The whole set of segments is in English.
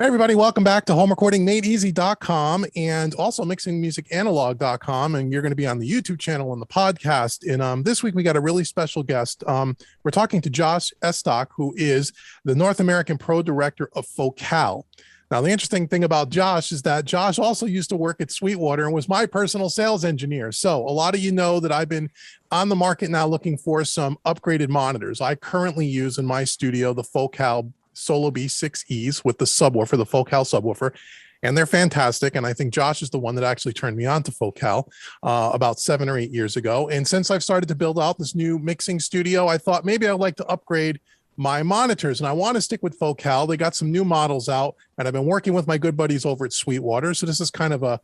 Hey everybody, welcome back to homerecordingmadeeasy.com and also mixingmusicanalog.com. And you're going to be on the YouTube channel and the podcast. And this week we got a really special guest. We're talking to Josh Estock, who is the North American Pro Director of Focal. Now, the interesting thing about Josh is that Josh also used to work at Sweetwater and was my personal sales engineer. So a lot of you know that I've been on the market now looking for some upgraded monitors. I currently use in my studio the Focal Solo B6Es with the subwoofer, the Focal subwoofer, and they're fantastic. And I think Josh is the one that actually turned me on to Focal about 7 or 8 years ago. And since I've started to build out this new mixing studio, I thought maybe I'd like to upgrade my monitors, and I want to stick with Focal. They got some new models out, and I've been working with my good buddies over at Sweetwater. So this is kind of a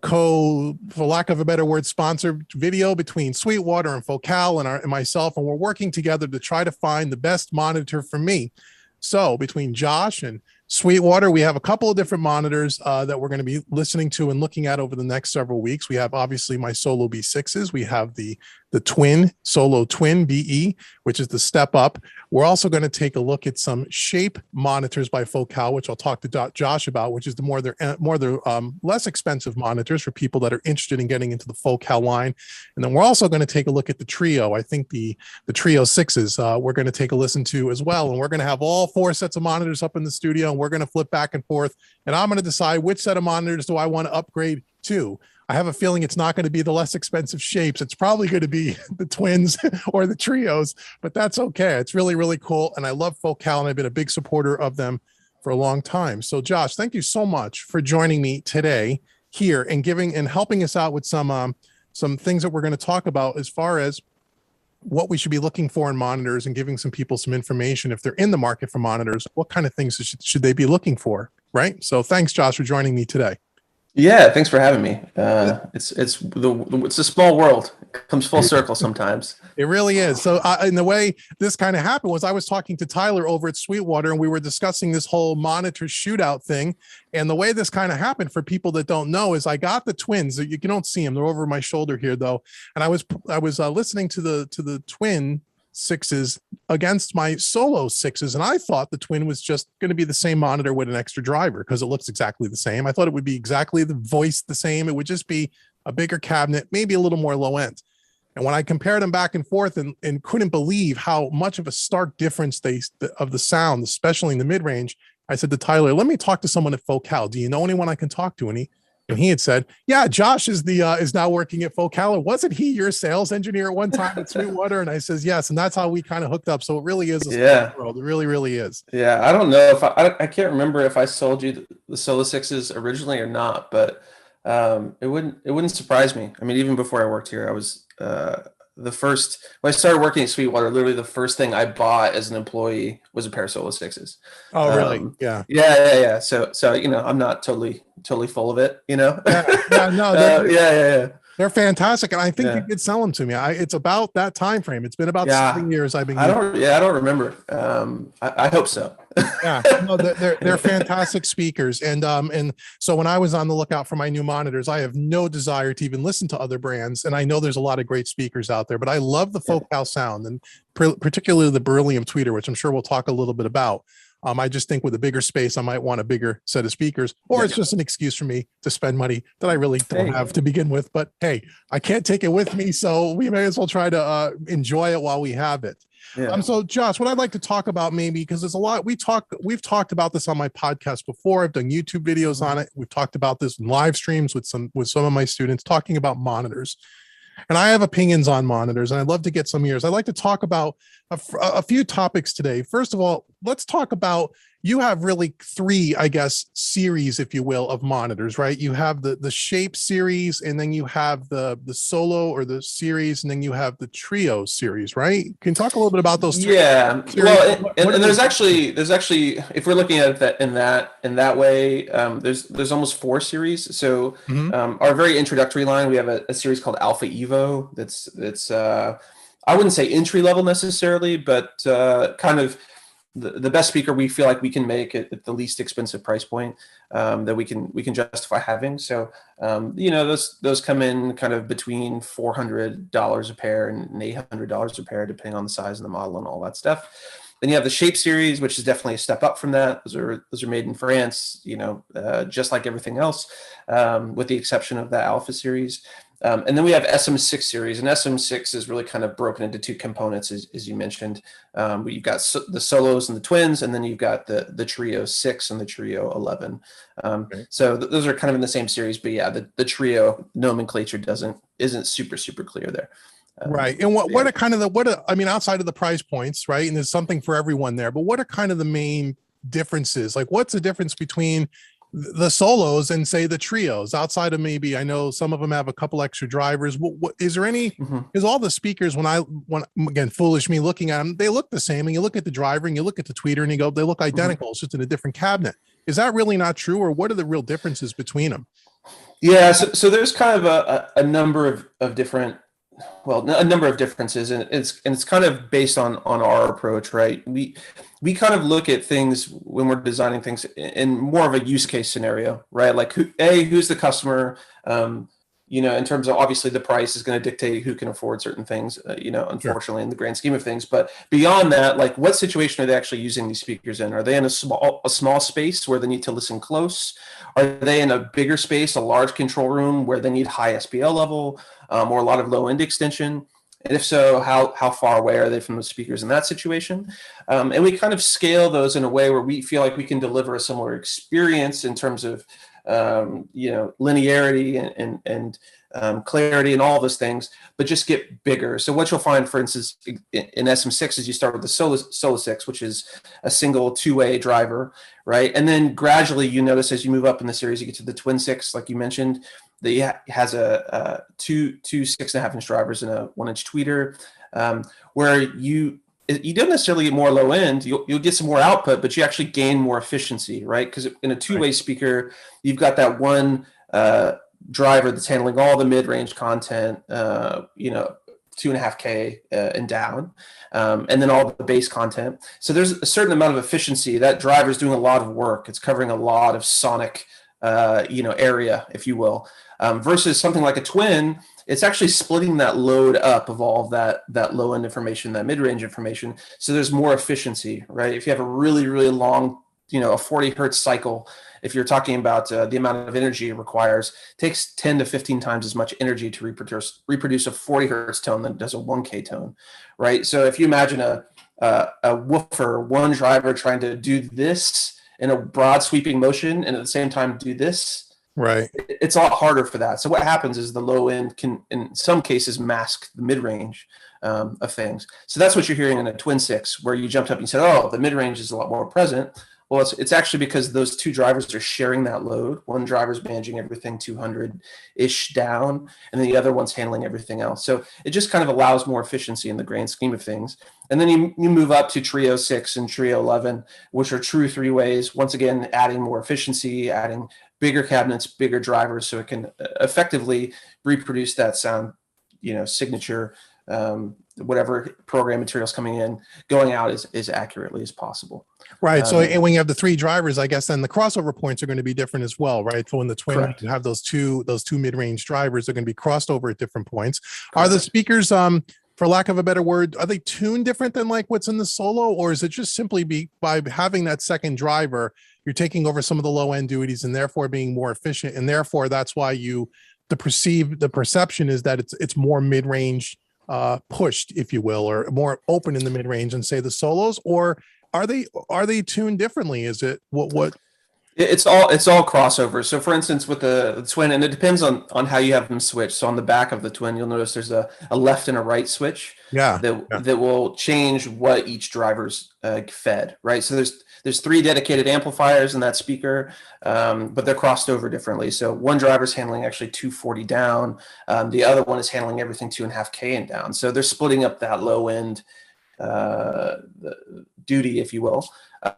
for lack of a better word, sponsored video between Sweetwater and Focal and myself, and we're working together to try to find the best monitor for me. So between Josh and Sweetwater, we have a couple of different monitors that we're going to be listening to and looking at over the next several weeks. We have obviously my Solo B6s. We have the Solo Twin BE, which is the step up. We're also going to take a look at some shape monitors by Focal, which I'll talk to Josh about, which is the less expensive monitors for people that are interested in getting into the Focal line. And then we're also going to take a look at the Trio. I think the Trio 6s we're going to take a listen to as well. And we're going to have all 4 sets of monitors up in the studio, and we're going to flip back and forth. And I'm going to decide which set of monitors do I want to upgrade to. I have a feeling it's not going to be the less expensive shapes. It's probably going to be the Twins or the Trios, but that's okay. It's really, really cool. And I love Focal, and I've been a big supporter of them for a long time. So Josh, thank you so much for joining me today here and helping us out with some things that we're going to talk about as far as what we should be looking for in monitors and giving some people some information if they're in the market for monitors, what kind of things should they be looking for, right? So thanks, Josh, for joining me today. Yeah, thanks for having me. It's a small world. It comes full circle sometimes. It really is. So in the way this kind of happened was I was talking to Tyler over at Sweetwater, and we were discussing this whole monitor shootout thing. And the way this kind of happened, for people that don't know, is I got the Twins. You don't see them; they're over my shoulder here, though. And I was listening to the Twin 6s against my Solo 6s, and I thought the Twin was just going to be the same monitor with an extra driver because it looks exactly the same. I thought it would be exactly the voice the same. It would just be a bigger cabinet, maybe a little more low end. And when I compared them back and forth and couldn't believe how much of a stark difference of the sound, especially in the mid range, I said to Tyler, "Let me talk to someone at Focal. Do you know anyone I can talk to?" And he had said, "Yeah, Josh is now working at Focal. Wasn't he your sales engineer at one time at Sweetwater?" And I says, "Yes." And that's how we kind of hooked up. So it really is a small world. It really, really is. Yeah, I don't know if I can't remember if I sold you the Solo 6s originally or not, but it wouldn't surprise me. I mean, even before I worked here, I was when I started working at Sweetwater, literally the first thing I bought as an employee was a pair of Solo 6s. Oh, really? Yeah. Yeah. So I'm not totally full of it. Yeah. They're fantastic, and I think you did sell them to me. It's about that time frame. It's been about 7 years I've been. I don't remember. I hope so. Yeah, no, they're fantastic speakers, and so when I was on the lookout for my new monitors, I have no desire to even listen to other brands, and I know there's a lot of great speakers out there, but I love the Focal sound, and particularly the Beryllium tweeter, which I'm sure we'll talk a little bit about. I just think with a bigger space, I might want a bigger set of speakers, or it's just an excuse for me to spend money that I really don't have to begin with. But hey, I can't take it with me, so we may as well try to enjoy it while we have it. Yeah. So Josh, what I'd like to talk about, maybe because there's a lot we've talked about this on my podcast before. I've done YouTube videos on it. We've talked about this in live streams with some of my students, talking about monitors. And I have opinions on monitors, and I'd love to get some of yours. I'd like to talk about a few topics today. First of all, let's talk about, you have really 3, I guess, series, if you will, of monitors, right? You have the Shape series, and then you have the Solo or the series, and then you have the Trio series, right? Can you talk a little bit about those 3? Yeah. Well, and there's actually, if we're looking at it in that way, there's almost 4 series. So our very introductory line, we have a series called Alpha Evo. That's I wouldn't say entry level necessarily, but kind of the best speaker we feel like we can make at the least expensive price point that we can justify having. So those come in kind of between $400 a pair and $800 a pair, depending on the size of the model and all that stuff. Then you have the Shape series, which is definitely a step up from that. Those are made in France, just like everything else, with the exception of the Alpha series. And then we have SM6 series, and SM6 is really kind of broken into two components, as you mentioned. You've got the solos and the twins, and then you've got the Trio 6 and the Trio 11. Okay. So those are kind of in the same series, but yeah, the Trio nomenclature isn't super clear there. Right. And what are kind of I mean, outside of the price points, right? And there's something for everyone there, but what are kind of the main differences? Like, what's the difference between the solos and say the trios outside of, maybe I know some of them have a couple extra drivers? What is there any, because all the speakers, when again, foolish me looking at them, they look the same, and you look at the driver and you look at the tweeter and you go, they look identical. It's just in a different cabinet. Is that really not true? Or what are the real differences between them? Yeah. So there's kind of a number of different, a number of differences, and it's kind of based on our approach, right? We kind of look at things when we're designing things in more of a use case scenario, right? Like who's the customer? In terms of, obviously the price is going to dictate who can afford certain things, unfortunately, in the grand scheme of things. But beyond that, like, what situation are they actually using these speakers in? Are they in a small space where they need to listen close? Are they in a bigger space, a large control room where they need high SPL level, or a lot of low end extension? And if so, how far away are they from the speakers in that situation? And we kind of scale those in a way where we feel like we can deliver a similar experience in terms of linearity and clarity and all those things, but just get bigger. So what you'll find, for instance, in SM6 is you start with the Solo 6, which is a single two-way driver, right? And then gradually you notice as you move up in the series, you get to the Twin 6, like you mentioned, that has a two 6.5-inch drivers and a 1-inch tweeter, where you don't necessarily get more low end. You'll get some more output, but you actually gain more efficiency, right? Because in a two-way speaker, you've got that one driver that's handling all the mid-range content, 2.5K and down, and then all the bass content. So there's a certain amount of efficiency. That driver is doing a lot of work. It's covering a lot of sonic, area, if you will, versus something like a twin. It's actually splitting that load up of all of that low end information, that mid range information. So there's more efficiency, right? If you have a really, really long, a 40 hertz cycle, if you're talking about the amount of energy it requires, it takes 10 to 15 times as much energy to reproduce a 40 hertz tone than it does a 1K tone, right? So if you imagine a woofer, one driver trying to do this in a broad sweeping motion and at the same time do this, right, it's a lot harder for that. So what happens is the low end can, in some cases, mask the mid range of things. So that's what you're hearing in a Twin 6, where you jumped up and you said, "Oh, the mid range is a lot more present." Well, it's actually because those two drivers are sharing that load. One driver's managing everything 200-ish down, and then the other one's handling everything else. So it just kind of allows more efficiency in the grand scheme of things. And then you move up to Trio 6 and Trio 11, which are true three-ways. Once again, adding more efficiency, adding bigger cabinets, bigger drivers, so it can effectively reproduce that sound, signature, whatever program materials coming in, going out as accurately as possible. Right. So and when you have the three drivers, I guess then the crossover points are going to be different as well, right? So in the twin, you have those two mid-range drivers, they're going to be crossed over at different points. Correct. Are the speakers, for lack of a better word, are they tuned different than like what's in the Solo, or is it just simply by having that second driver, you're taking over some of the low end duties and therefore being more efficient, and therefore that's why the perception is that it's more mid-range pushed, if you will, or more open in the mid-range than say the Solos? Or are they tuned differently? Is it what? It's all crossover. So for instance, with the twin, and it depends on how you have them switched. So on the back of the twin, you'll notice there's a left and a right switch. That will change what each driver's fed, right? So there's three dedicated amplifiers in that speaker, but they're crossed over differently. So one driver's handling actually 240 down, the other one is handling everything 2.5K and down. So they're splitting up that low end duty, if you will,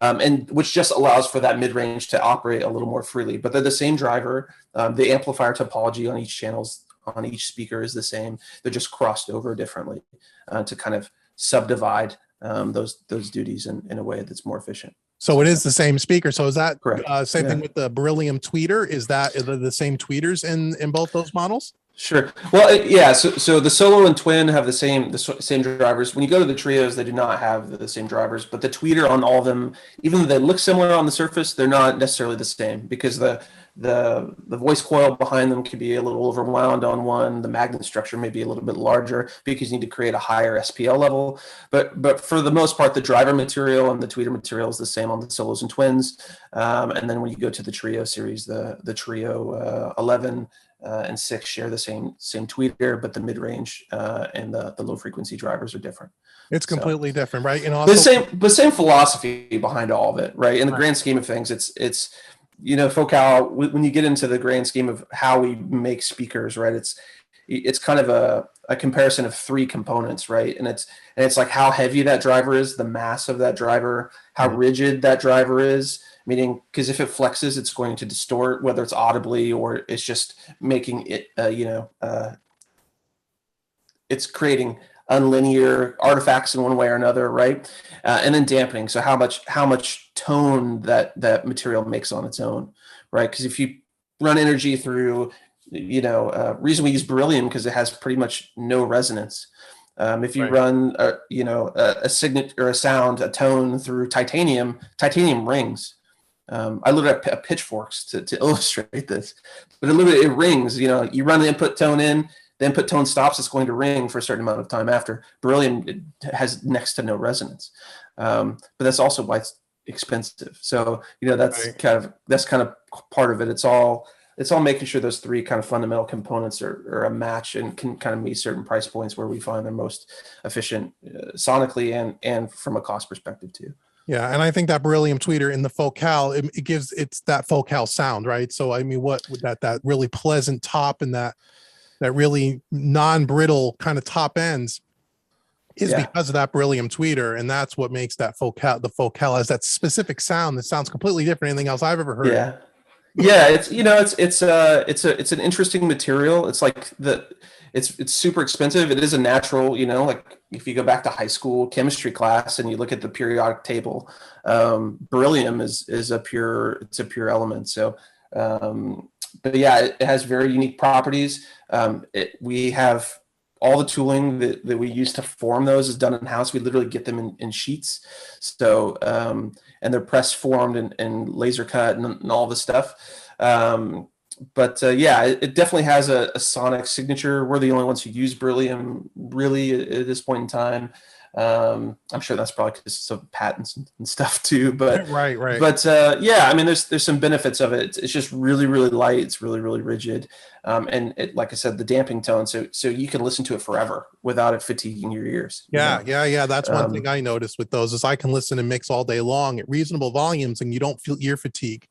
and which just allows for that mid-range to operate a little more freely. But they're the same driver. The amplifier topology on each channels, on each speaker is the same. They're just crossed over differently to kind of subdivide those duties in a way that's more efficient. So it is the same speaker. So is that correct? Same thing with the Beryllium tweeter? Is the same tweeters in both those models? Sure. Well, yeah. So the Solo and Twin have the same drivers. When you go to the Trios, they do not have the same drivers. But the tweeter on all of them, even though they look similar on the surface, they're not necessarily the same because the voice coil behind them can be a little overwound on one. The magnet structure may be a little bit larger because you need to create a higher SPL level. But for the most part, the driver material and the tweeter material is the same on the Solos and Twins. And then when you go to the Trio series, the Trio 11. And 6 share the same tweeter, but the mid-range and the low frequency drivers are different. It's completely different, right? And also, but same philosophy behind all of it, right? In the grand scheme of things, it's Focal. When you get into the grand scheme of how we make speakers, right? It's kind of a comparison of 3 components, right? And it's like how heavy that driver is, the mass of that driver, how rigid that driver is. Meaning, because if it flexes, it's going to distort, whether it's audibly or it's just making it, it's creating unlinear artifacts in one way or another, right? And then dampening. So how much tone that material makes on its own, right? Because if you run energy through, reason we use beryllium because it has pretty much no resonance. If you run, a signet or a sound, a tone through titanium rings. I literally have pitchforks to illustrate this, but it rings. You run the input tone in, the input tone stops. It's going to ring for a certain amount of time after. Beryllium, it has next to no resonance, but that's also why it's expensive. So that's kind of part of it. It's all making sure those 3 kind of fundamental components are a match and can kind of meet certain price points where we find they're most efficient sonically and from a cost perspective too. Yeah, and I think that Beryllium tweeter in the Focal, it's that Focal sound, right? So I mean, what with that really pleasant top and that really non-brittle kind of top ends is because of that Beryllium tweeter, and that's what makes that Focal. The Focal has that specific sound that sounds completely different than anything else I've ever heard. Yeah, it's an interesting material. It's like it's super expensive. It is a natural, like if you go back to high school chemistry class and you look at the periodic table, beryllium is a pure element. So, but yeah, it has very unique properties. We have all the tooling that we use to form those is done in house. We literally get them in sheets. So, and they're press formed and laser cut and all this stuff. But it definitely has a sonic signature. We're the only ones who use beryllium really at this point in time. I'm sure that's probably because of patents and stuff too. But right. But I mean, there's some benefits of it. It's just really, really light. It's really, really rigid, and like I said, the damping tone. So you can listen to it forever without it fatiguing your ears. Yeah. That's one thing I noticed with those is I can listen and mix all day long at reasonable volumes, and you don't feel ear fatigue.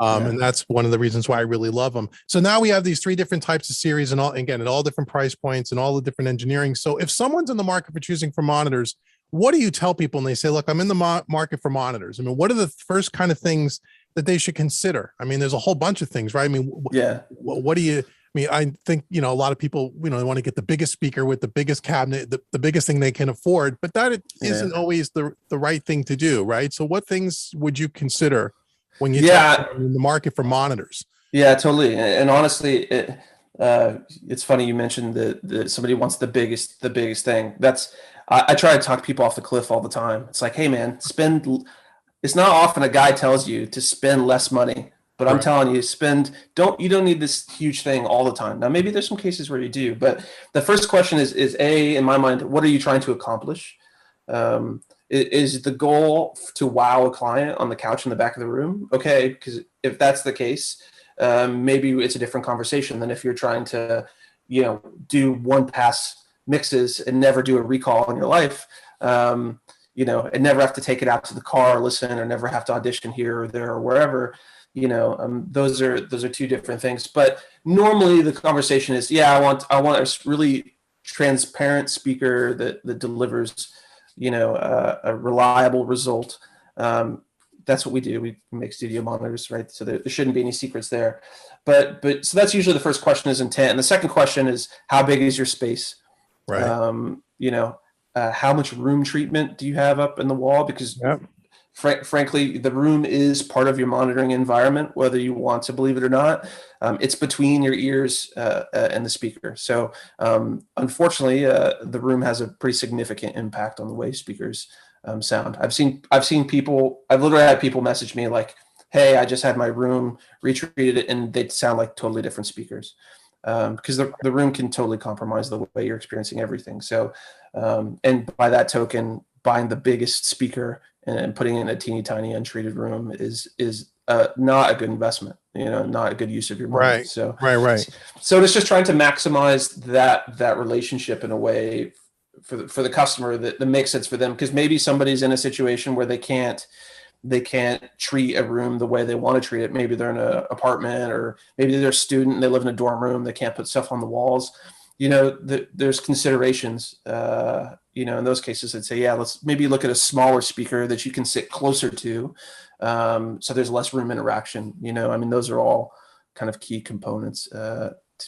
And that's one of the reasons why I really love them. So now we have these 3 different types of series and at all different price points and all the different engineering. So if someone's in the market for choosing for monitors, what do you tell people when they say, look, I'm in the market for monitors? I mean, what are the first kind of things that they should consider? I mean, there's a whole bunch of things, right? I mean, what do you, I mean, I think, a lot of people, they want to get the biggest speaker with the biggest cabinet, the biggest thing they can afford, but that isn't always the right thing to do, right? So what things would you consider when you in the market for monitors? Yeah, totally. And honestly, it's funny you mentioned that somebody wants the biggest thing. I try to talk people off the cliff all the time. It's like, hey man, it's not often a guy tells you to spend less money, but I'm telling you, you don't need this huge thing all the time. Now, maybe there's some cases where you do, but the first question is in my mind, what are you trying to accomplish? Is the goal to wow a client on the couch in the back of the room? Okay, because if that's the case, maybe it's a different conversation than if you're trying to, do one pass mixes and never do a recall in your life, and never have to take it out to the car, listen, or never have to audition here or there or wherever. Those are 2 different things. But normally the conversation is, I want a really transparent speaker that delivers a reliable result. That's what we do. We make studio monitors, right? So there shouldn't be any secrets there. But so that's usually the first question is intent. And the second question is, how big is your space? Right. How much room treatment do you have up in the wall? Because frankly, the room is part of your monitoring environment, whether you want to believe it or not. It's between your ears and the speaker. So unfortunately, the room has a pretty significant impact on the way speakers sound. I've seen people, I've literally had people message me like, hey, I just had my room retreated and they'd sound like totally different speakers. Because the room can totally compromise the way you're experiencing everything. So, and by that token, buying the biggest speaker and putting it in a teeny tiny untreated room is not a good investment. Not a good use of your money. Right. So Right. So it's just trying to maximize that relationship in a way for the customer that makes sense for them. Because maybe somebody's in a situation where they can't treat a room the way they want to treat it. Maybe they're in an apartment, or maybe they're a student and they live in a dorm room. They can't put stuff on the walls. There's considerations. In those cases, I'd say, yeah, let's maybe look at a smaller speaker that you can sit closer to, so there's less room interaction. Those are all kind of key components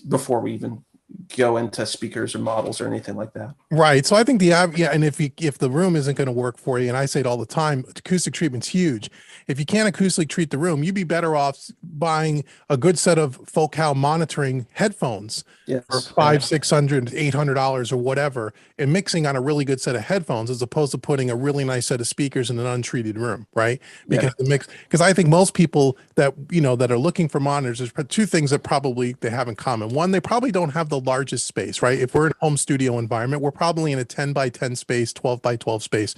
before we even go into speakers or models or anything like that. Right. So I think and if the room isn't going to work for you, and I say it all the time, acoustic treatment's huge. If you can't acoustically treat the room, you'd be better off buying a good set of Focal monitoring headphones for $500, $600, $800 or whatever, and mixing on a really good set of headphones as opposed to putting a really nice set of speakers in an untreated room, right? Because I think most people that that are looking for monitors, there's two things that probably they have in common. One, they probably don't have the largest space, right? If we're in a home studio environment, we're probably in a 10 by 10 space, 12 by 12 space,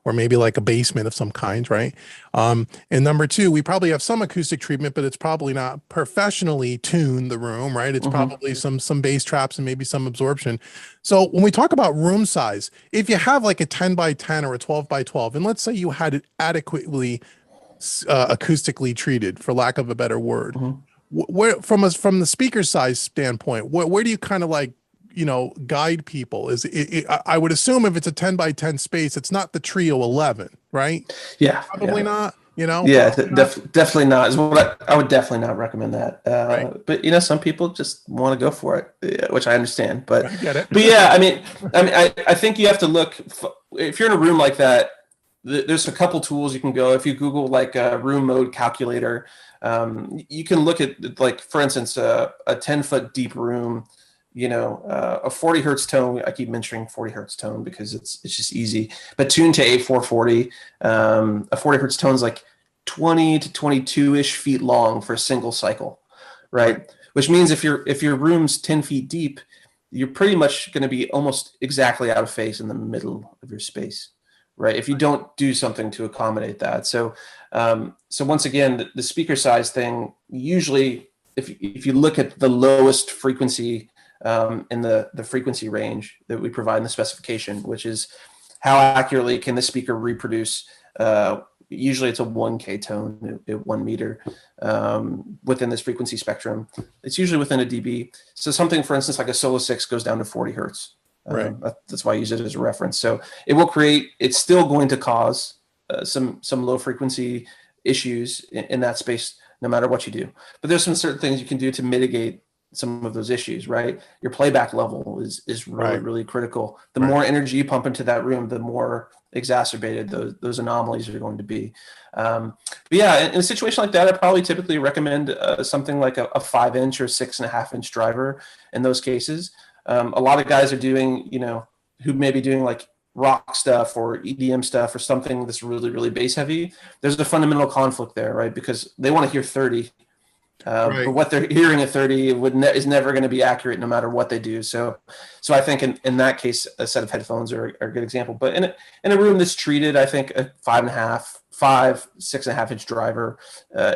or maybe like a basement of some kind, right? And number two, we probably have some acoustic treatment, but it's probably not professionally tuned the room, right? It's probably some bass traps and maybe some absorption. So when we talk about room size, if you have like a 10 by 10 or a 12 by 12, and let's say you had it adequately acoustically treated, for lack of a better word, where from the speaker size standpoint, where do you kind of like guide people? I would assume if it's a 10 by 10 space, it's not the Trio 11, right? Yeah, probably not. Definitely not. I would definitely not recommend that. Right. But some people just want to go for it, which I understand. But I get it. But yeah, I think you have to look. If you're in a room like that, there's a couple tools you can go. If you Google like a room mode calculator, you can look at, like, for instance, a 10-foot deep room. A 40 hertz tone. I keep mentioning 40 hertz tone because it's just easy. But tuned to A440, a 40 hertz tone is like 20 to 22-ish feet long for a single cycle, right? Which means if your room's 10 feet deep, you're pretty much going to be almost exactly out of phase in the middle of your space, right? If you don't do something to accommodate that. So once again, the speaker size thing, usually if you look at the lowest frequency in the frequency range that we provide in the specification, which is how accurately can the speaker reproduce. Usually it's a 1K tone at 1 meter within this frequency spectrum. It's usually within a dB. So something, for instance, like a Solo 6 goes down to 40 hertz. Right. That's why I use it as a reference. So it's still going to cause some low frequency issues in that space, no matter what you do. But there's some certain things you can do to mitigate some of those issues, right? Your playback level is really, really critical. The more energy you pump into that room, the more exacerbated those anomalies are going to be. But yeah, in a situation like that, I probably typically recommend something like a 5-inch or 6.5-inch driver in those cases. A lot of guys are doing, who may be doing like rock stuff or EDM stuff or something that's really, really bass heavy. There's a fundamental conflict there, right? Because they want to hear 30. But what they're hearing at 30 is never going to be accurate no matter what they do. So I think in that case, a set of headphones are a good example. But in a room that's treated, I think a 6.5-inch driver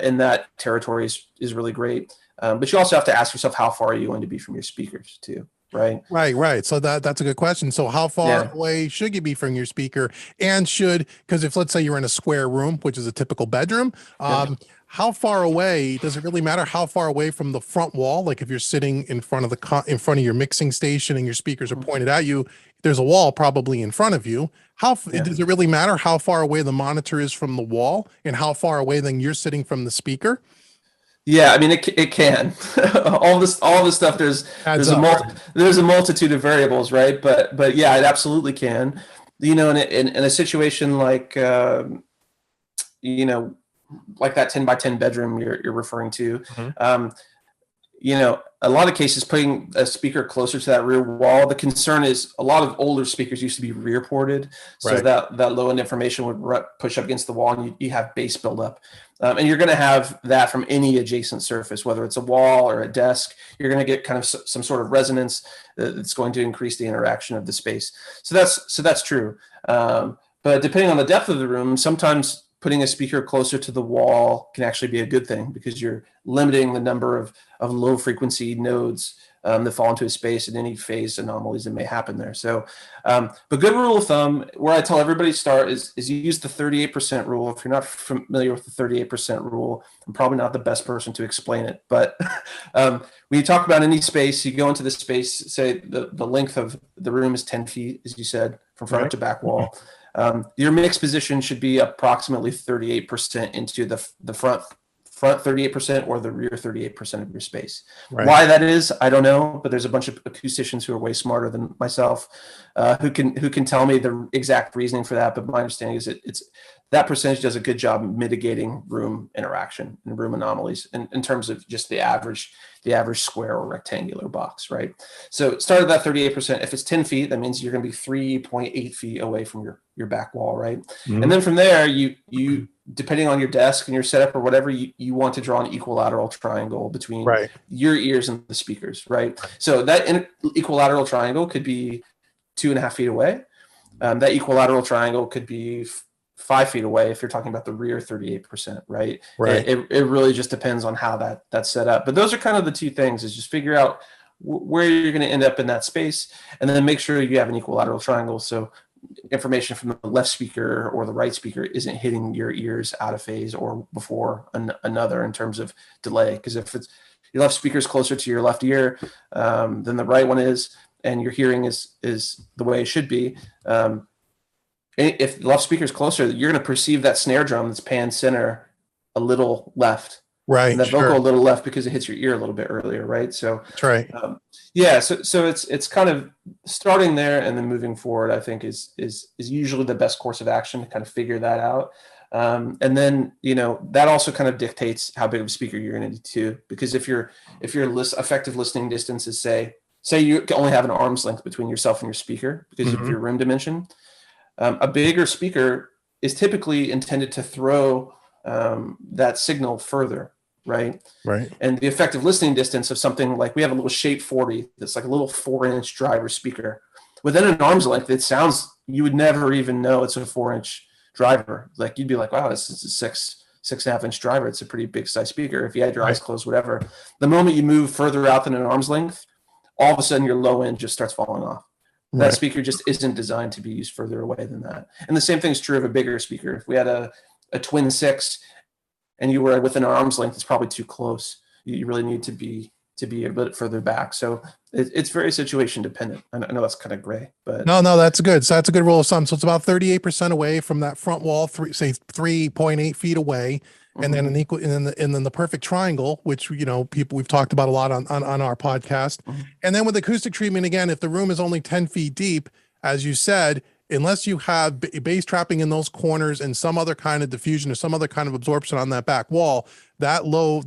in that territory is really great. But you also have to ask yourself, how far are you going to be from your speakers too? Right. So that's a good question. So how far away should you be from your speaker? And because if, let's say, you're in a square room, which is a typical bedroom, how far away, does it really matter how far away from the front wall? Like if you're sitting in front of your mixing station and your speakers are pointed at you, there's a wall probably in front of you. Does it really matter how far away the monitor is from the wall and how far away then you're sitting from the speaker? Yeah, it can. all this stuff. There's a multitude of variables, right? But yeah, it absolutely can. In a situation like you know, like that 10 by 10 bedroom you're referring to, you know, a lot of cases putting a speaker closer to that rear wall. The concern is a lot of older speakers used to be rear ported, so that low end information would push up against the wall, and you have bass buildup. And you're going to have that from any adjacent surface, whether it's a wall or a desk. You're going to get kind of some sort of resonance that's going to increase the interaction of the space. So that's true. But depending on the depth of the room, sometimes putting a speaker closer to the wall can actually be a good thing, because you're limiting the number of low frequency nodes that fall into a space and any phase anomalies that may happen there. So, but good rule of thumb, where I tell everybody to start is you use the 38% rule. If you're not familiar with the 38% rule, I'm probably not the best person to explain it. But when you talk about any space, you go into the space, say the length of the room is 10 feet, as you said, from front to back wall. Your mix position should be approximately 38% into the front 38% or the rear 38% of your space. Why that is, I don't know, but there's a bunch of acousticians who are way smarter than myself who can tell me the exact reasoning for that. But my understanding is it's that percentage does a good job mitigating room interaction and room anomalies in terms of just the average square or rectangular box, right? So start at that 38%. If it's 10 feet, that means you're going to be 3.8 feet away from your back wall, right? And then from there, you depending on your desk and your setup or whatever, you want to draw an equilateral triangle between your ears and the speakers, right? So that equilateral triangle could be 2.5 feet away. That equilateral triangle could be 5 feet away if you're talking about the rear 38%, right? It really just depends on how that's set up. But those are kind of the two things, is just figure out where you're going to end up in that space, and then make sure you have an equilateral triangle, so information from the left speaker or the right speaker isn't hitting your ears out of phase or before another in terms of delay. Because if it's your left speaker is closer to your left ear than the right one is, and your hearing is the way it should be, if the left speaker is closer, you're going to perceive that snare drum that's pan center a little left. And that vocal a little left because it hits your ear a little bit earlier, right? So that's right. So it's kind of starting there and then moving forward, I think is usually the best course of action to kind of figure that out. And then, you know, that also kind of dictates how big of a speaker you're going to need too, because if your effective listening distance is say you only have an arm's length between yourself and your speaker because of your room dimension, a bigger speaker is typically intended to throw that signal further, right? And the effective listening distance of something like, we have a little Shape 40 that's like a little 4-inch driver speaker. Within an arm's length, it sounds, you would never even know it's a 4-inch driver. Like, you'd be like, wow, this is a 6.5-inch driver. It's a pretty big size speaker if you had your eyes closed, whatever. The moment you move further out than an arm's length, all of a sudden your low end just starts falling off. That speaker just isn't designed to be used further away than that. And the same thing is true of a bigger speaker. If we had a twin 6 and you were within an arm's length, it's probably too close. You really need to be a bit further back. So it's very situation dependent. I know that's kind of gray, but no, that's good. So that's a good rule of thumb. So it's about 38% away from that front wall, say 3.8 feet away. And then and then the perfect triangle, which, you know, we've talked about a lot on our podcast. And then with acoustic treatment, again, if the room is only 10 feet deep, as you said, unless you have bass trapping in those corners and some other kind of diffusion or some other kind of absorption on that back wall, that low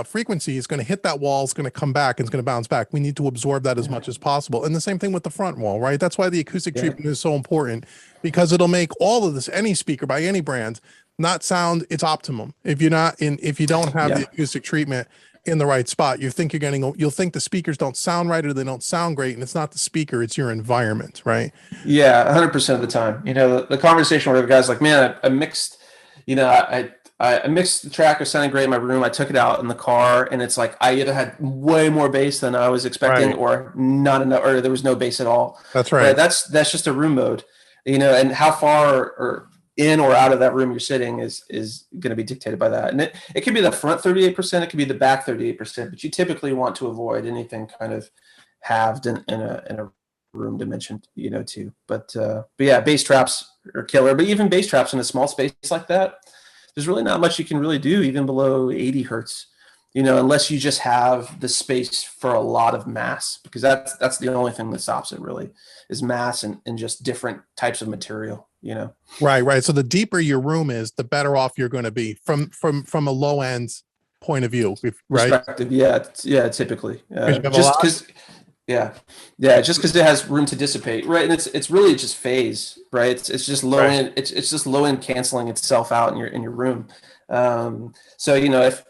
frequency is going to hit that wall, it's going to come back, and it's going to bounce back. We need to absorb that as much as possible. And the same thing with the front wall, right? That's why the acoustic treatment is so important, because it'll make all of this, any speaker by any brand, not sound its optimum. If you don't have the acoustic treatment in the right spot, you'll think the speakers don't sound right, or they don't sound great, and it's not the speaker, it's your environment, right? Yeah, 100% of the time. You know, the conversation where the guy's like, man, I mixed, you know, I mixed the track, it sounded great in my room, I took it out in the car, and it's like I either had way more bass than I was expecting, or not enough, or there was no bass at all. That's right. That's just a room mode, you know, and how far or in or out of that room you're sitting is going to be dictated by that. And it could be the front 38%, it could be the back 38%, but you typically want to avoid anything kind of halved in a room dimension, you know, too. But yeah, bass traps are killer. But even bass traps in a small space like that, there's really not much you can really do even below 80 hertz, you know, unless you just have the space for a lot of mass, because that's the only thing that stops it really, is mass and just different types of material. you know. Right. So the deeper your room is, the better off you're going to be from a low end point of view, right? Perspective. Yeah, typically. Because you have a Just lot. because yeah, just because it has room to dissipate, right? And it's really just phase, right? It's just low Right. end. It's just low end canceling itself out in your room. So if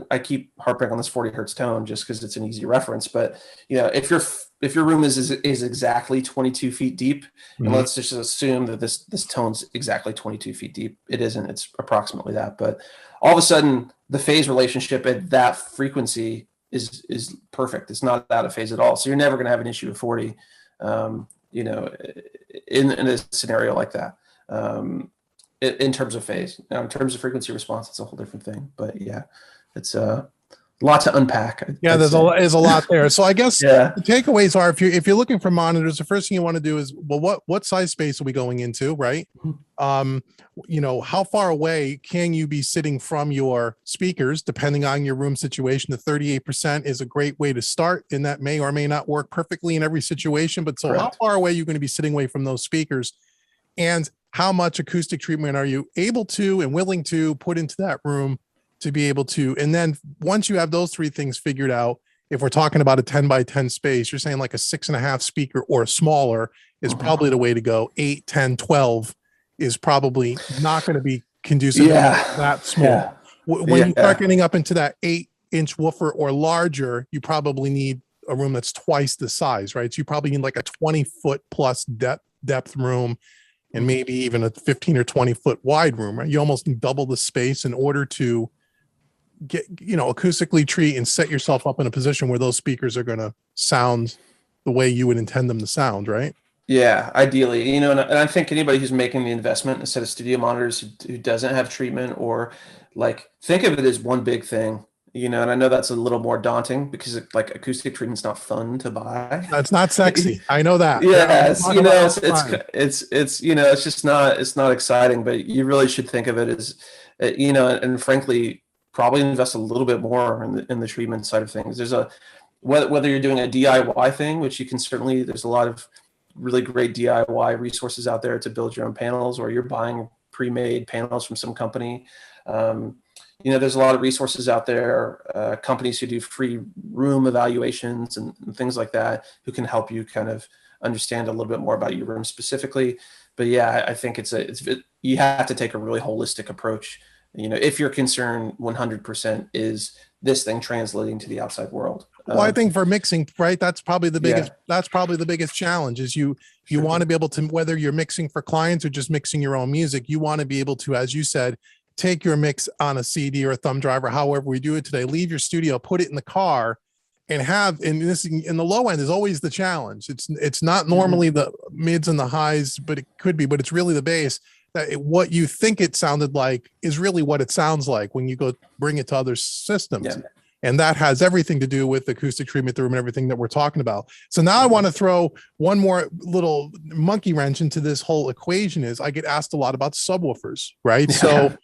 I keep harping on this 40 hertz tone just because it's an easy reference, but if your room is exactly 22 feet deep, and Mhm. let's just assume that this tone's exactly 22 feet deep, it isn't. It's approximately that, but all of a sudden the phase relationship at that frequency is perfect. It's not out of phase at all. So you're never going to have an issue with 40, in a scenario like that. In terms of phase. Now, in terms of frequency response, it's a whole different thing. But yeah, it's a lot to unpack. Yeah, there's a lot there. So I guess Yeah. the takeaways are, if you're looking for monitors, the first thing you want to do is, well, what size space are we going into, right? How far away can you be sitting from your speakers, depending on your room situation. The 38% is a great way to start, and that may or may not work perfectly in every situation. But so how far away are you going to be sitting away from those speakers, and how much acoustic treatment are you able to and willing to put into that room to be able to, and then once you have those three things figured out, if we're talking about a 10 by 10 space, you're saying like a 6.5 speaker or smaller is probably the way to go. 8, 10, 12 is probably not going to be conducive to that small. Yeah. When you start getting up into that 8-inch woofer or larger, you probably need a room that's twice the size, right? So you probably need like a 20-foot plus depth room, and maybe even a 15 or 20-foot wide room, right? You almost need double the space in order to get, acoustically treat and set yourself up in a position where those speakers are going to sound the way you would intend them to sound, right? Yeah, ideally, and I think anybody who's making the investment in a set of studio monitors who doesn't have treatment, or like, think of it as one big thing, and I know that's a little more daunting because acoustic treatment's not fun to buy. That's not sexy. I know that. Yeah, it's just not, it's not exciting, but you really should think of it as, and frankly, probably invest a little bit more in the treatment side of things. There's whether you're doing a DIY thing, which you can certainly, there's a lot of really great DIY resources out there to build your own panels, or you're buying pre-made panels from some company. There's a lot of resources out there, companies who do free room evaluations and things like that, who can help you kind of understand a little bit more about your room specifically. But yeah, I think you have to take a really holistic approach. If your concern 100% is this thing translating to the outside world. Well, I think for mixing, right, that's probably the biggest challenge is you want to be able to, whether you're mixing for clients or just mixing your own music, you want to be able to, as you said, take your mix on a CD or a thumb drive, or however we do it today, leave your studio, put it in the car, and in the low end is always the challenge. It's not normally the mids and the highs, but it could be, but it's really the bass. What you think it sounded like is really what it sounds like when you go bring it to other systems. Yeah. And that has everything to do with acoustic treatment, the room, and everything that we're talking about. So now I want to throw one more little monkey wrench into this whole equation. Is I get asked a lot about subwoofers, right? So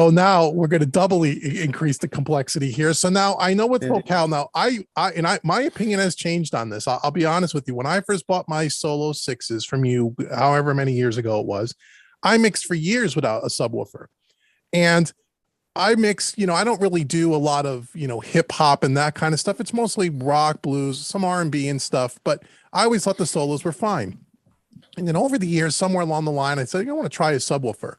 now we're going to doubly increase the complexity here. So now I know with Focal, now my opinion has changed on this. I'll be honest with you. When I first bought my Solo 6s from you, however many years ago it was, I mixed for years without a subwoofer. And I mix, I don't really do a lot of, hip hop and that kind of stuff. It's mostly rock, blues, some R&B and stuff, but I always thought the solos were fine. And then over the years, somewhere along the line, I said, I want to try a subwoofer.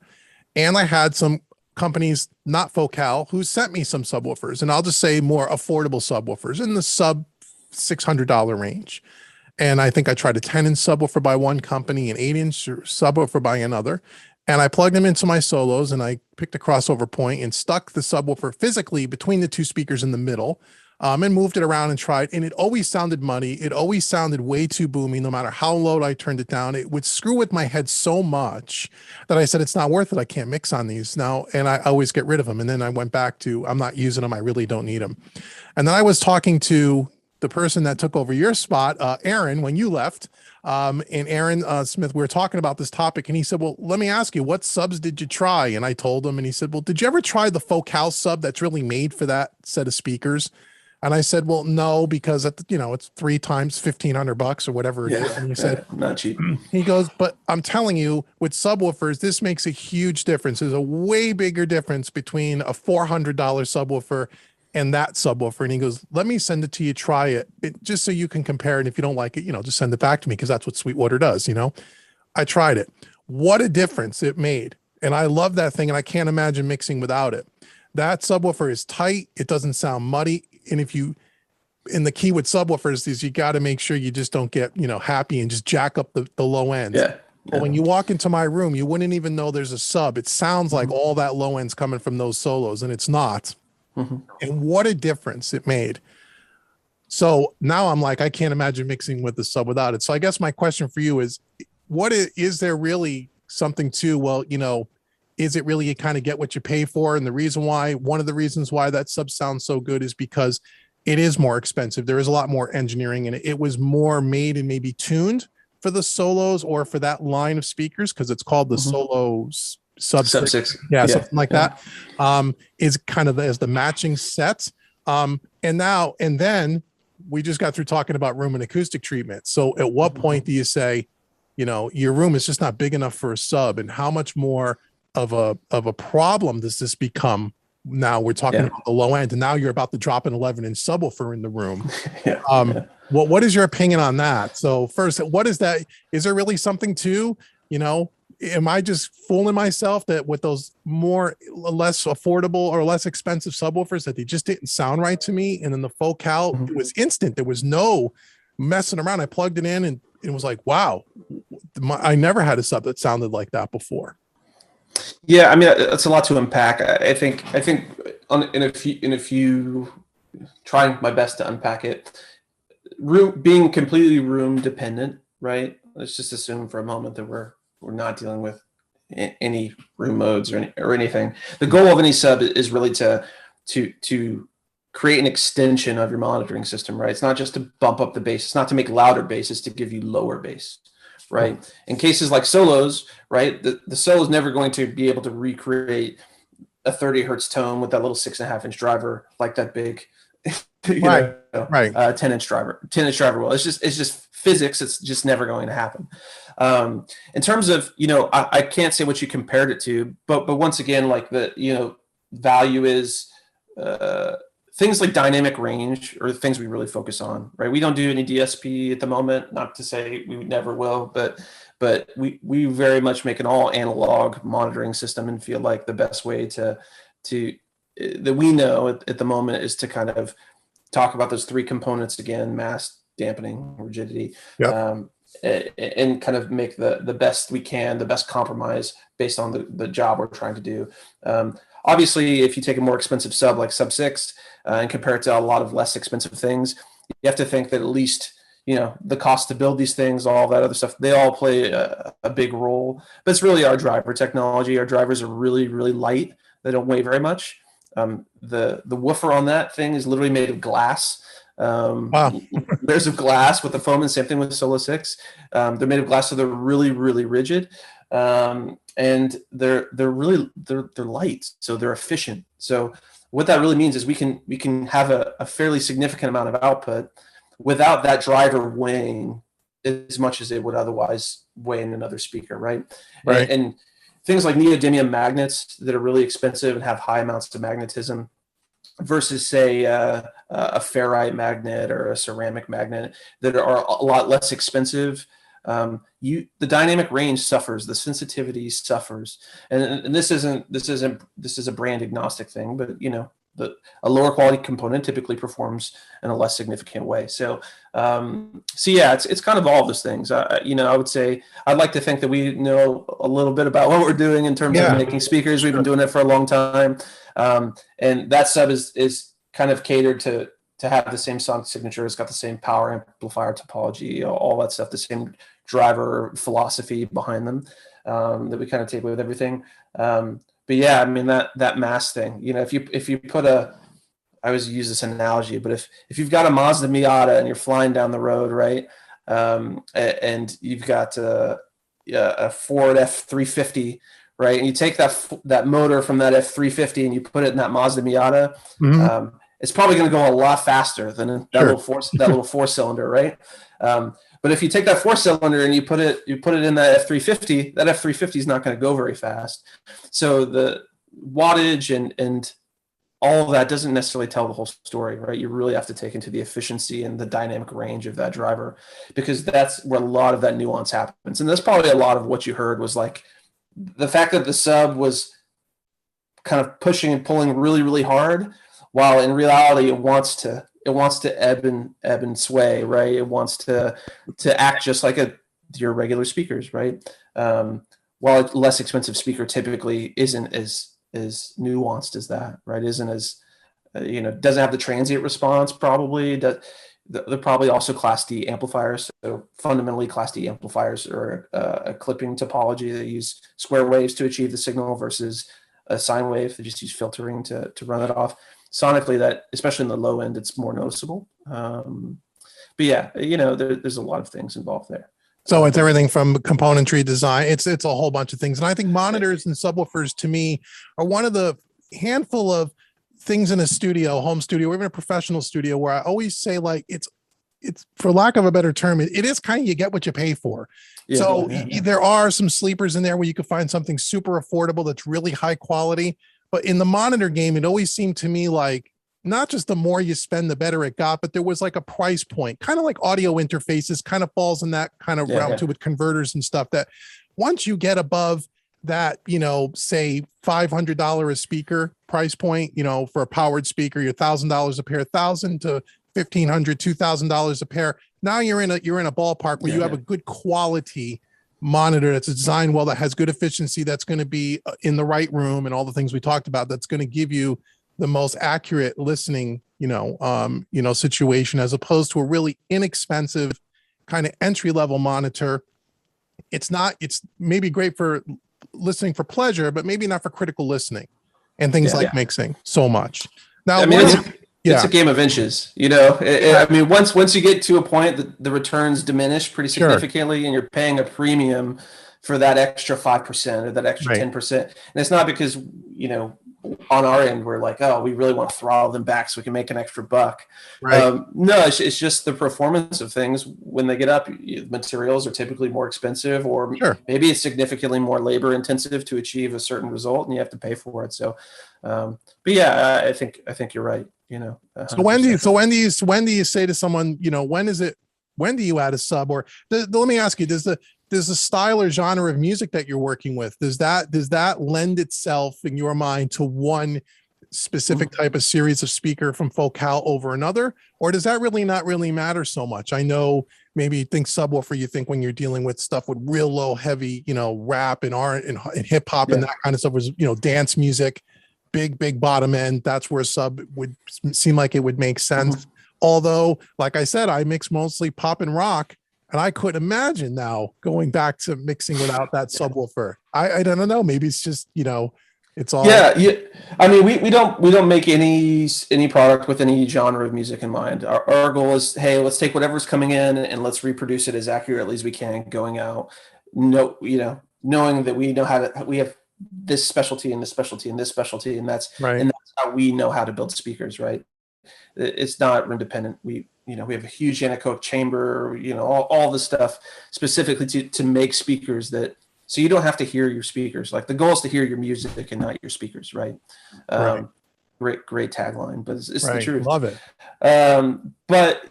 And I had some companies, not Focal, who sent me some subwoofers, and I'll just say more affordable subwoofers in the sub $600 range. And I think I tried a 10-inch subwoofer by one company, an 8-inch subwoofer by another. And I plugged them into my solos, and I picked a crossover point and stuck the subwoofer physically between the two speakers in the middle, and moved it around and tried. And it always sounded muddy. It always sounded way too boomy, no matter how low I turned it down. It would screw with my head so much that I said, it's not worth it. I can't mix on these now. And I always get rid of them. And then I went back to, I'm not using them. I really don't need them. And then I was talking to the person that took over your spot, Aaron, when you left. And Aaron Smith, we were talking about this topic, and he said, well, let me ask you, what subs did you try? And I told him, and he said, well, did you ever try the Focal sub that's really made for that set of speakers? And I said, well, no, because it's 3 times $1,500 or whatever it is. And he said, not cheap. he goes, but I'm telling you, with subwoofers, this makes a huge difference. There's a way bigger difference between a $400 subwoofer and that subwoofer. And he goes, let me send it to you, try it, just so you can compare it. And if you don't like it, just send it back to me, because that's what Sweetwater does. I tried it. What a difference it made. And I love that thing. And I can't imagine mixing without it. That subwoofer is tight. It doesn't sound muddy. And and the key with subwoofers is you got to make sure you just don't get, happy and just jack up the low ends. Yeah. But when you walk into my room, you wouldn't even know there's a sub. It sounds like all that low end's coming from those solos, and it's not. And what a difference it made. So now I'm like, I can't imagine mixing with the sub without it. So I guess my question for you is, is there really something to, is it really you kind of get what you pay for? And one of the reasons why that sub sounds so good is because it is more expensive. There is a lot more engineering, and it was more made and maybe tuned for the solos or for that line of speakers, because it's called the solos sub six. Yeah, something like that. Is kind of as the matching sets. And then we just got through talking about room and acoustic treatment. So at what point do you say, your room is just not big enough for a sub, and how much more of a problem does this become? Now we're talking about the low end, and now you're about to drop an 11-inch subwoofer in the room. What is your opinion on that? So first, what is that? Is there really something to, am I just fooling myself that with those less affordable or less expensive subwoofers that they just didn't sound right to me? And then the focal, it was instant. There was no messing around. I plugged it in and it was like, wow, I never had a sub that sounded like that before. Yeah, I mean, it's a lot to unpack. I think in a few trying my best to unpack it, being completely room dependent, right? Let's just assume for a moment that we're not dealing with any room modes or anything. The goal of any sub is really to create an extension of your monitoring system, right? It's not just to bump up the bass. It's not to make louder bass. It's to give you lower bass. Right. In cases like solos, right, the solo is never going to be able to recreate a 30 hertz tone with that little 6.5-inch driver like that big, 10-inch driver will. It's just physics. It's just never going to happen. In terms of, I can't say what you compared it to, but once again, like the value is things like dynamic range are the things we really focus on, right? We don't do any DSP at the moment, not to say we never will, but we very much make an all analog monitoring system and feel like the best way that we know at the moment is to kind of talk about those three components again: mass, dampening, rigidity, and kind of make the best we can, the best compromise based on the job we're trying to do. Obviously, if you take a more expensive sub like sub 6 and compare it to a lot of less expensive things, you have to think that at least, the cost to build these things, all that other stuff, they all play a big role. But it's really our driver technology. Our drivers are really, really light. They don't weigh very much. The woofer on that thing is literally made of glass. Layers of glass with the foam, and same thing with Solo 6. They're made of glass, so they're really, really rigid. And they're light, so they're efficient. So what that really means is we can have a fairly significant amount of output without that driver weighing as much as it would otherwise weigh in another speaker, right? And things like neodymium magnets that are really expensive and have high amounts of magnetism versus, say, a ferrite magnet or a ceramic magnet that are a lot less expensive. The dynamic range suffers, the sensitivity suffers, and this is a brand agnostic thing, but a lower quality component typically performs in a less significant way. So yeah, it's kind of all of those things. I would say I'd like to think that we know a little bit about what we're doing in terms of making speakers. We've been doing it for a long time, and that sub is kind of catered to have the same sonic signature. It's got the same power amplifier topology, all that stuff, the same driver philosophy behind them that we kind of take with everything. But yeah, I mean that mass thing, if you put I always use this analogy, but if you've got a Mazda Miata and you're flying down the road, right, and you've got a Ford F350, right, and you take that motor from that F350 and you put it in that Mazda Miata, it's probably going to go a lot faster than that little four cylinder, right? But if you take that four cylinder and you put it in that F350, that F350 is not going to go very fast. So the wattage and all of that doesn't necessarily tell the whole story, right? You really have to take into the efficiency and the dynamic range of that driver, because that's where a lot of that nuance happens. And that's probably a lot of what you heard was like the fact that the sub was kind of pushing and pulling really, really hard, while in reality it wants to ebb and sway, right? It wants to act just like your regular speakers, right? While a less expensive speaker typically isn't as nuanced as that, right? Isn't as doesn't have the transient response probably. They're probably also Class D amplifiers. So fundamentally, Class D amplifiers are a clipping topology that use square waves to achieve the signal versus a sine wave. They just use filtering to run it off. Sonically, that, especially in the low end, it's more noticeable. But yeah, there's a lot of things involved there. So it's everything from componentry design. It's a whole bunch of things. And I think monitors and subwoofers to me are one of the handful of things in a studio, home studio, or even a professional studio, where I always say, like, it's for lack of a better term, it is kind of, you get what you pay for. There are some sleepers in there where you could find something super affordable that's really high quality. But in the monitor game, it always seemed to me like not just the more you spend, the better it got, but there was like a price point, kind of like audio interfaces kind of falls in that kind of realm too, with converters and stuff, that once you get above that, say $500 a speaker price point, for a powered speaker, you're $1,000 a pair, $1,000 to $1,500, $2,000 a pair. Now you're in a ballpark where you have a good quality monitor that's designed well, that has good efficiency, that's going to be in the right room, and all the things we talked about, that's going to give you the most accurate listening, situation, as opposed to a really inexpensive kind of entry-level monitor. It's maybe great for listening for pleasure, but maybe not for critical listening and things like mixing so much. Now, it's a game of inches, I mean, once you get to a point that the returns diminish pretty significantly, and you're paying a premium for that extra 5% or that extra 10%. And it's not because, on our end, we're like, oh, we really want to throttle them back so we can make an extra buck. No, it's just the performance of things. When they get up, materials are typically more expensive, or maybe it's significantly more labor intensive to achieve a certain result, and you have to pay for it. So, but yeah, I think you're right. So when do you say to someone, when do you add a sub? Or let me ask you, does the style or genre of music that you're working with, does that lend itself in your mind to one specific type of series of speaker from Focal over another? Or does that not really matter so much? I know maybe you think subwoofer, you think when you're dealing with stuff with real low heavy, rap and R&B and hip hop and that kind of stuff, was, dance music, big bottom end. That's where a sub would seem like it would make sense. Although, like I said, I mix mostly pop and rock, and I couldn't imagine now going back to mixing without that subwoofer. I don't know. Maybe it's just, it's all. Yeah. I mean, we don't make any product with any genre of music in mind. Our goal is, hey, let's take whatever's coming in and let's reproduce it as accurately as we can going out. No, knowing that we have this specialty and this specialty and this specialty, and that's how we know how to build speakers, right? It's not room dependent. We have a huge anechoic chamber, all this stuff specifically to make speakers so you don't have to hear your speakers. Like, the goal is to hear your music and not your speakers, right? Great tagline, but it's the truth. Love it. But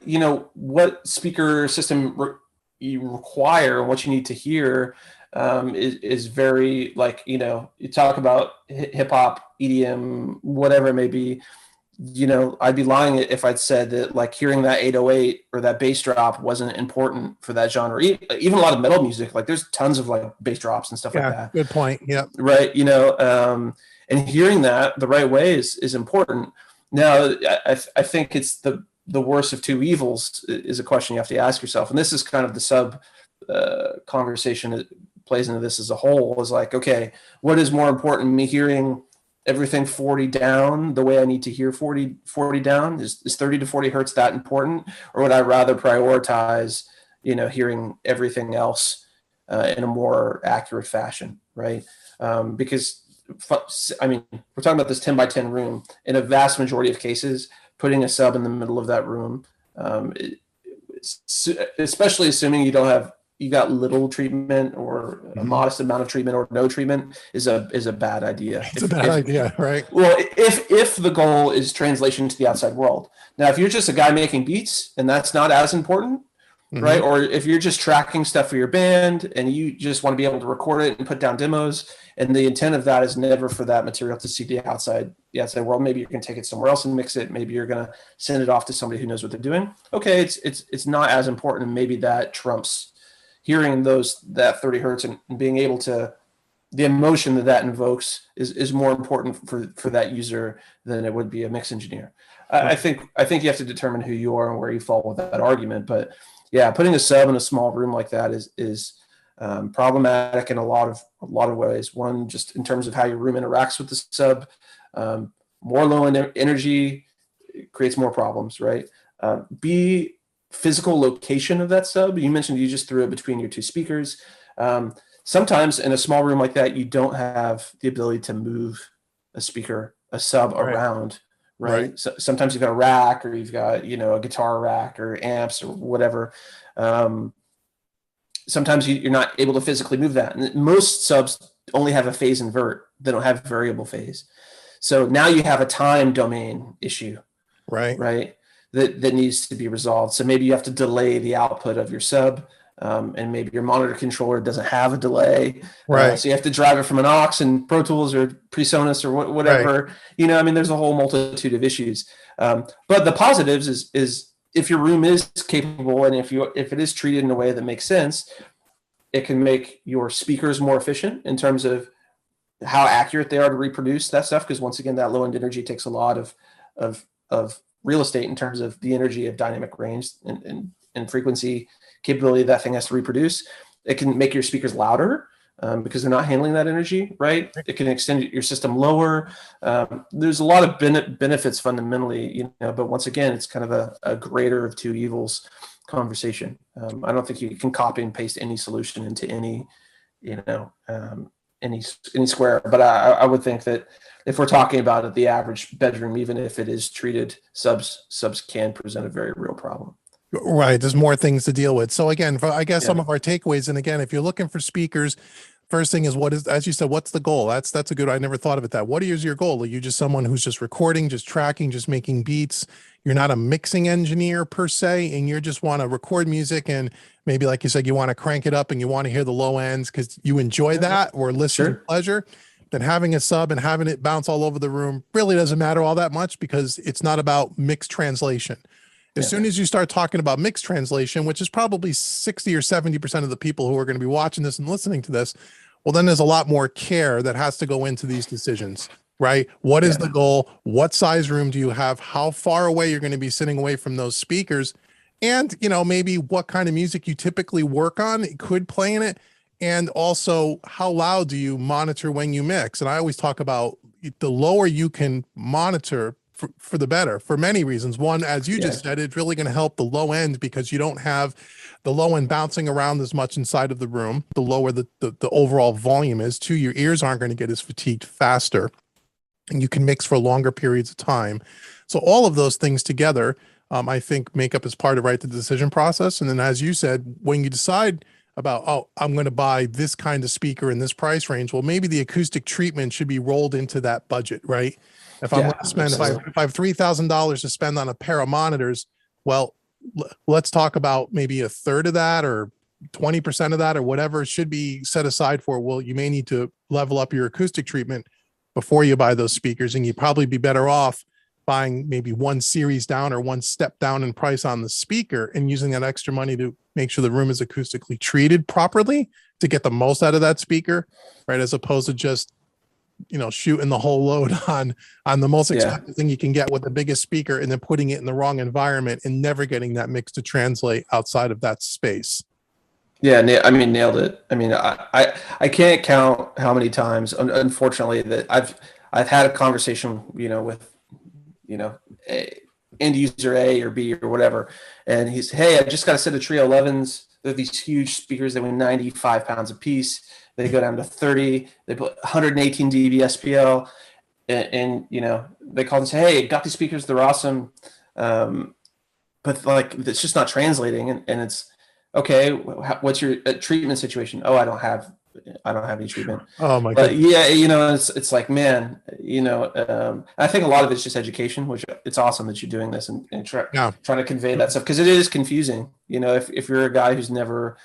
what speaker system you require and what you need to hear is very, like, you talk about hip hop, EDM, whatever it may be. I'd be lying if I'd said that, like, hearing that 808 or that bass drop wasn't important for that genre. Even a lot of metal music, like, there's tons of like bass drops and stuff like that. Good point. Yeah. Right. And hearing that the right way is important. Now, I think it's the worst of two evils is a question you have to ask yourself. And this is kind of the sub conversation that plays into this as a whole, is like, okay, what is more important? Me hearing everything 40 down the way I need to hear 40 down? Is 30 to 40 hertz that important? Or would I rather prioritize, hearing everything else in a more accurate fashion, right? Because, I mean, we're talking about this 10 by 10 room. In a vast majority of cases, putting a sub in the middle of that room, especially assuming you got little treatment or a modest amount of treatment or no treatment, is a bad idea. It's a bad idea, right? Well, if the goal is translation to the outside world. Now, if you're just a guy making beats and that's not as important, right? Or if you're just tracking stuff for your band and you just want to be able to record it and put down demos, and the intent of that is never for that material to see the outside world. Maybe you can take it somewhere else and mix it. Maybe you're going to send it off to somebody who knows what they're doing. Okay, it's not as important, and maybe that trumps hearing that 30 hertz and being able to, the emotion that invokes is more important for that user than it would be a mix engineer. I think you have to determine who you are and where you fall with that argument. But yeah, putting a sub in a small room like that is problematic in a lot of ways. One, just in terms of how your room interacts with the sub. More low energy creates more problems, right? B, physical location of that sub. You mentioned you just threw it between your two speakers. Sometimes in a small room like that, you don't have the ability to move a sub around, right? So sometimes you've got a rack, or you've got, a guitar rack or amps or whatever. Sometimes you're not able to physically move that. And most subs only have a phase invert. They don't have variable phase. So now you have a time domain issue, right? That needs to be resolved. So maybe you have to delay the output of your sub, and maybe your monitor controller doesn't have a delay, right? So you have to drive it from an aux in Pro Tools or PreSonus or whatever. Right. There's a whole multitude of issues. But the positives is if your room is capable, and if it is treated in a way that makes sense, it can make your speakers more efficient in terms of how accurate they are to reproduce that stuff. Because once again, that low end energy takes a lot of real estate in terms of the energy of dynamic range and frequency capability that thing has to reproduce. It can make your speakers louder because they're not handling that energy, right? It can extend your system lower. There's a lot of benefits fundamentally, but once again, it's kind of a greater of two evils conversation. I don't think you can copy and paste any solution into any square, but I would think that if we're talking about it, the average bedroom, even if it is treated, subs can present a very real problem. Right. There's more things to deal with. So again, I guess some of our takeaways, and again, if you're looking for speakers, first thing is, as you said, what's the goal? That's a good, I never thought of it that. What is your goal? Are you just someone who's just recording, just tracking, just making beats? You're not a mixing engineer per se, and you just want to record music, and maybe, like you said, you want to crank it up and you want to hear the low ends because you enjoy that, or listen pleasure. Then having a sub and having it bounce all over the room really doesn't matter all that much, because it's not about mixed translation. As soon as you start talking about mixed translation, which is probably 60 or 70% of the people who are going to be watching this and listening to this, well, then there's a lot more care that has to go into these decisions, right? What is the goal? What size room do you have? How far away you're going to be sitting away from those speakers? And, maybe what kind of music you typically work on, it could play in it. And also, how loud do you monitor when you mix? And I always talk about the lower you can monitor, for the better, for many reasons. One, as you just said, it's really going to help the low end, because you don't have the low end bouncing around as much inside of the room, the lower the overall volume is. Two, your ears aren't going to get as fatigued faster, and you can mix for longer periods of time. So all of those things together, I think, make up as part of the decision process. And then, as you said, when you decide about, I'm going to buy this kind of speaker in this price range, well, maybe the acoustic treatment should be rolled into that budget, right? If I'm going to spend, if I have $3,000 to spend on a pair of monitors, well, let's talk about maybe a third of that or 20% of that or whatever should be set aside for, well, you may need to level up your acoustic treatment before you buy those speakers. And you'd probably be better off buying maybe one series down or one step down in price on the speaker, and using that extra money to make sure the room is acoustically treated properly to get the most out of that speaker, right? As opposed to just, shooting the whole load on the most expensive thing you can get with the biggest speaker, and then putting it in the wrong environment and never getting that mix to translate outside of that space. Yeah, nailed it. I can't count how many times, unfortunately, that I've had a conversation, with, end user A or B or whatever, and he's, hey, I just got a set of Trio 11s. They're these huge speakers that weigh 95 pounds a piece. They go down to 30. They put 118 dB SPL, and they call and say, hey, got these speakers, they're awesome, but like it's just not translating, and it's okay. What's your treatment situation? Oh, I don't have any treatment. Oh my But goodness. yeah, it's like, man, I think a lot of it's just education, which it's awesome that you're doing this and Yeah. trying to convey that stuff, because it is confusing. If you're a guy who's never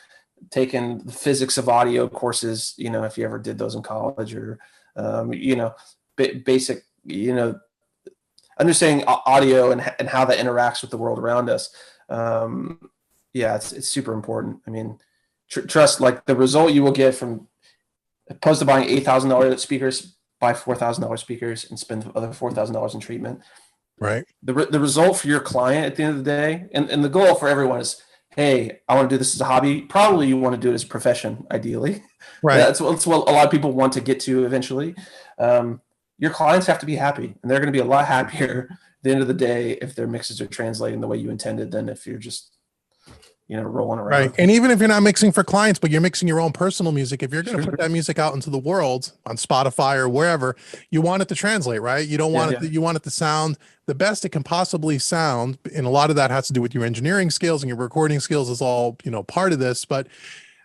taken the physics of audio courses, if you ever did those in college, or basic, understanding audio and how that interacts with the world around us. It's super important. I mean, trust, like the result you will get from opposed to buying $8,000 speakers, buy $4,000 speakers and spend the other $4,000 in treatment. Right. The result for your client at the end of the day, and the goal for everyone is, hey, I want to do this as a hobby. Probably you want to do it as a profession, ideally. Right. That's what a lot of people want to get to eventually. Your clients have to be happy, and they're going to be a lot happier at the end of the day if their mixes are translating the way you intended than if you're just rolling around. Right. And even if you're not mixing for clients, but you're mixing your own personal music, if you're going to put that music out into the world on Spotify or wherever, you want it to translate, right? You don't want it. You want it to sound the best it can possibly sound. And a lot of that has to do with your engineering skills, and your recording skills is all, part of this. But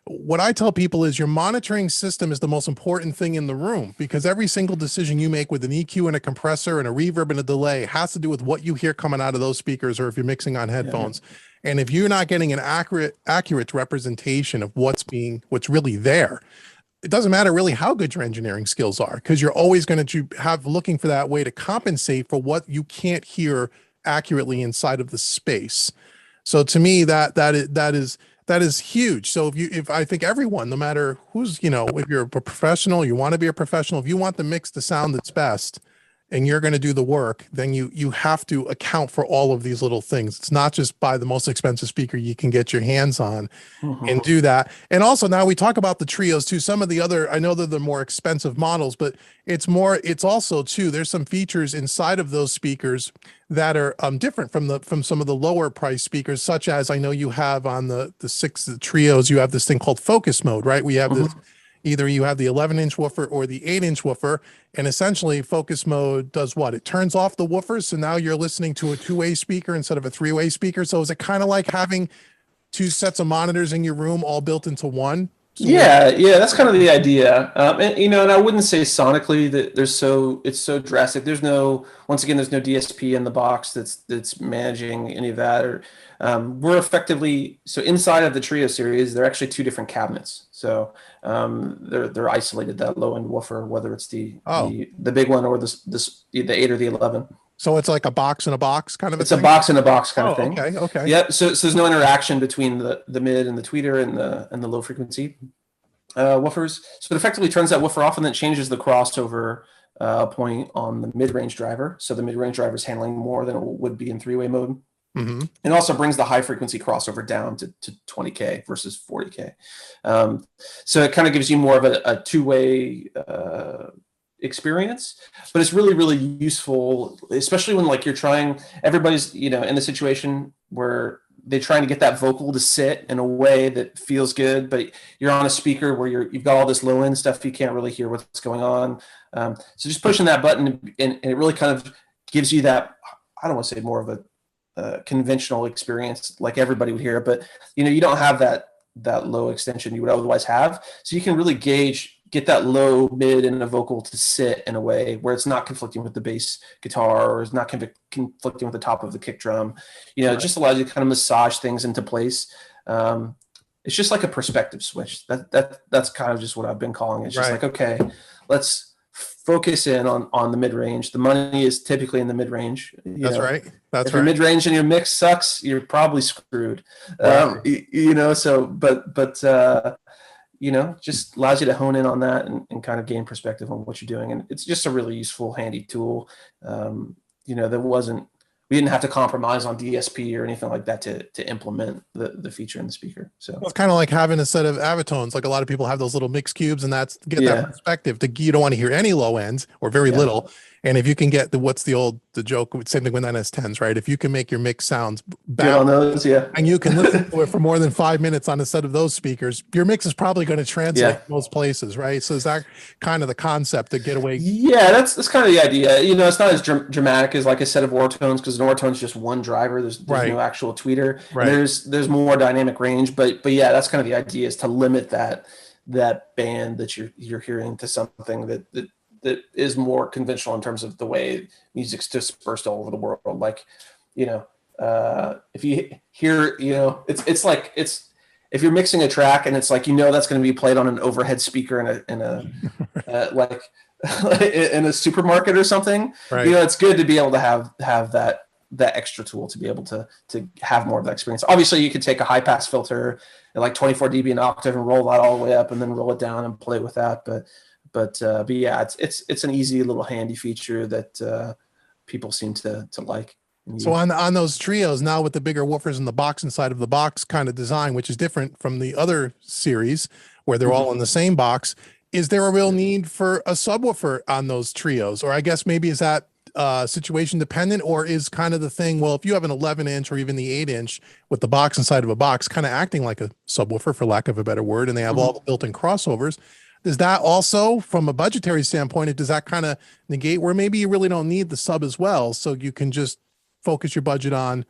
what I tell people is your monitoring system is the most important thing in the room, because every single decision you make with an EQ and a compressor and a reverb and a delay has to do with what you hear coming out of those speakers, or if you're mixing on headphones. Yeah. And if you're not getting an accurate representation of what's really there, it doesn't matter really how good your engineering skills are, because you're always going to have looking for that way to compensate for what you can't hear accurately inside of the space. So to me, that is huge. So if I think everyone, no matter who's, if you're a professional, you want to be a professional, if you want the mix to sound its best and you're going to do the work, then you have to account for all of these little things. It's not just buy the most expensive speaker you can get your hands on and do that. And also now we talk about the trios too. Some of the other, I know they're the more expensive models, but it's also too, there's some features inside of those speakers that are different from some of the lower price speakers, such as I know you have on the trios, you have this thing called focus mode, right? We have this, either you have the 11-inch woofer or the 8-inch woofer, and essentially focus mode does what? It turns off the woofers, so now you're listening to a two-way speaker instead of a three-way speaker. So is it kind of like having two sets of monitors in your room all built into one? So yeah, that's kind of the idea. And I wouldn't say sonically that it's so drastic. There's no DSP in the box that's managing any of that. Or we're effectively, so inside of the Trio series, they're actually two different cabinets. So they're isolated, that low end woofer, whether it's the big one or the 8 or the 11. So it's like a box in a box kind of a thing? It's a box in a box kind of thing. Okay. Yeah. So there's no interaction between the mid and the tweeter and the low frequency woofers. So it effectively turns that woofer off, and then changes the crossover point on the mid-range driver. So the mid-range driver is handling more than it would be in three-way mode. Mm-hmm. And also brings the high frequency crossover down to 20K versus 40K. So it kind of gives you more of a two-way experience, but it's really, really useful, especially when like everybody's in the situation where they're trying to get that vocal to sit in a way that feels good, but you're on a speaker where you've got all this low end stuff, you can't really hear what's going on. So just pushing that button and it really kind of gives you that, I don't want to say more of a conventional experience like everybody would hear it, but you don't have that low extension you would otherwise have. So you can really get that low, mid, and a vocal to sit in a way where it's not conflicting with the bass guitar, or it's not conflicting with the top of the kick drum. It just allows you to kind of massage things into place. It's just like a perspective switch. That's kind of just what I've been calling it. It's just like, okay, let's focus in on the mid-range. The money is typically in the mid-range. That's right. If your mid-range and your mix sucks, you're probably screwed. Right. Just allows you to hone in on that and kind of gain perspective on what you're doing. And it's just a really useful, handy tool. We didn't have to compromise on DSP or anything like that to implement the feature in the speaker. So it's kind of like having a set of Avatones. Like a lot of people have those little mix cubes, and that's to get that perspective. You don't want to hear any low ends or very little. And if you can get the joke, same thing with NS10s, right? If you can make your mix sounds good on those, yeah, and you can listen to it for more than 5 minutes on a set of those speakers, your mix is probably going to translate most places, right? So is that kind of the concept to get away? Yeah, that's kind of the idea. It's not as dramatic as like a set of Ortones, because an Ortone is just one driver. There's no actual tweeter. Right. And there's more dynamic range, but yeah, that's kind of the idea, is to limit that band that you're hearing to something that is more conventional in terms of the way music's dispersed all over the world. Like, if you hear, it's like if you're mixing a track and it's like, that's going to be played on an overhead speaker in a like in a supermarket or something, right. It's good to be able to have that extra tool to be able to have more of that experience. Obviously, you could take a high pass filter at like 24 dB an octave and roll that all the way up and then roll it down and play with that. But yeah, it's an easy little handy feature that people seem to like. So on those trios now, with the bigger woofers in the box inside of the box kind of design, which is different from the other series where they're all in the same box, is there a real need for a subwoofer on those trios? Or I guess maybe is that situation dependent, or is kind of the thing, well, if you have an 11-inch or even the 8-inch with the box inside of a box kind of acting like a subwoofer, for lack of a better word, and they have all the built-in crossovers, does that also, from a budgetary standpoint, does that kind of negate where maybe you really don't need the sub as well, so you can just focus your budget on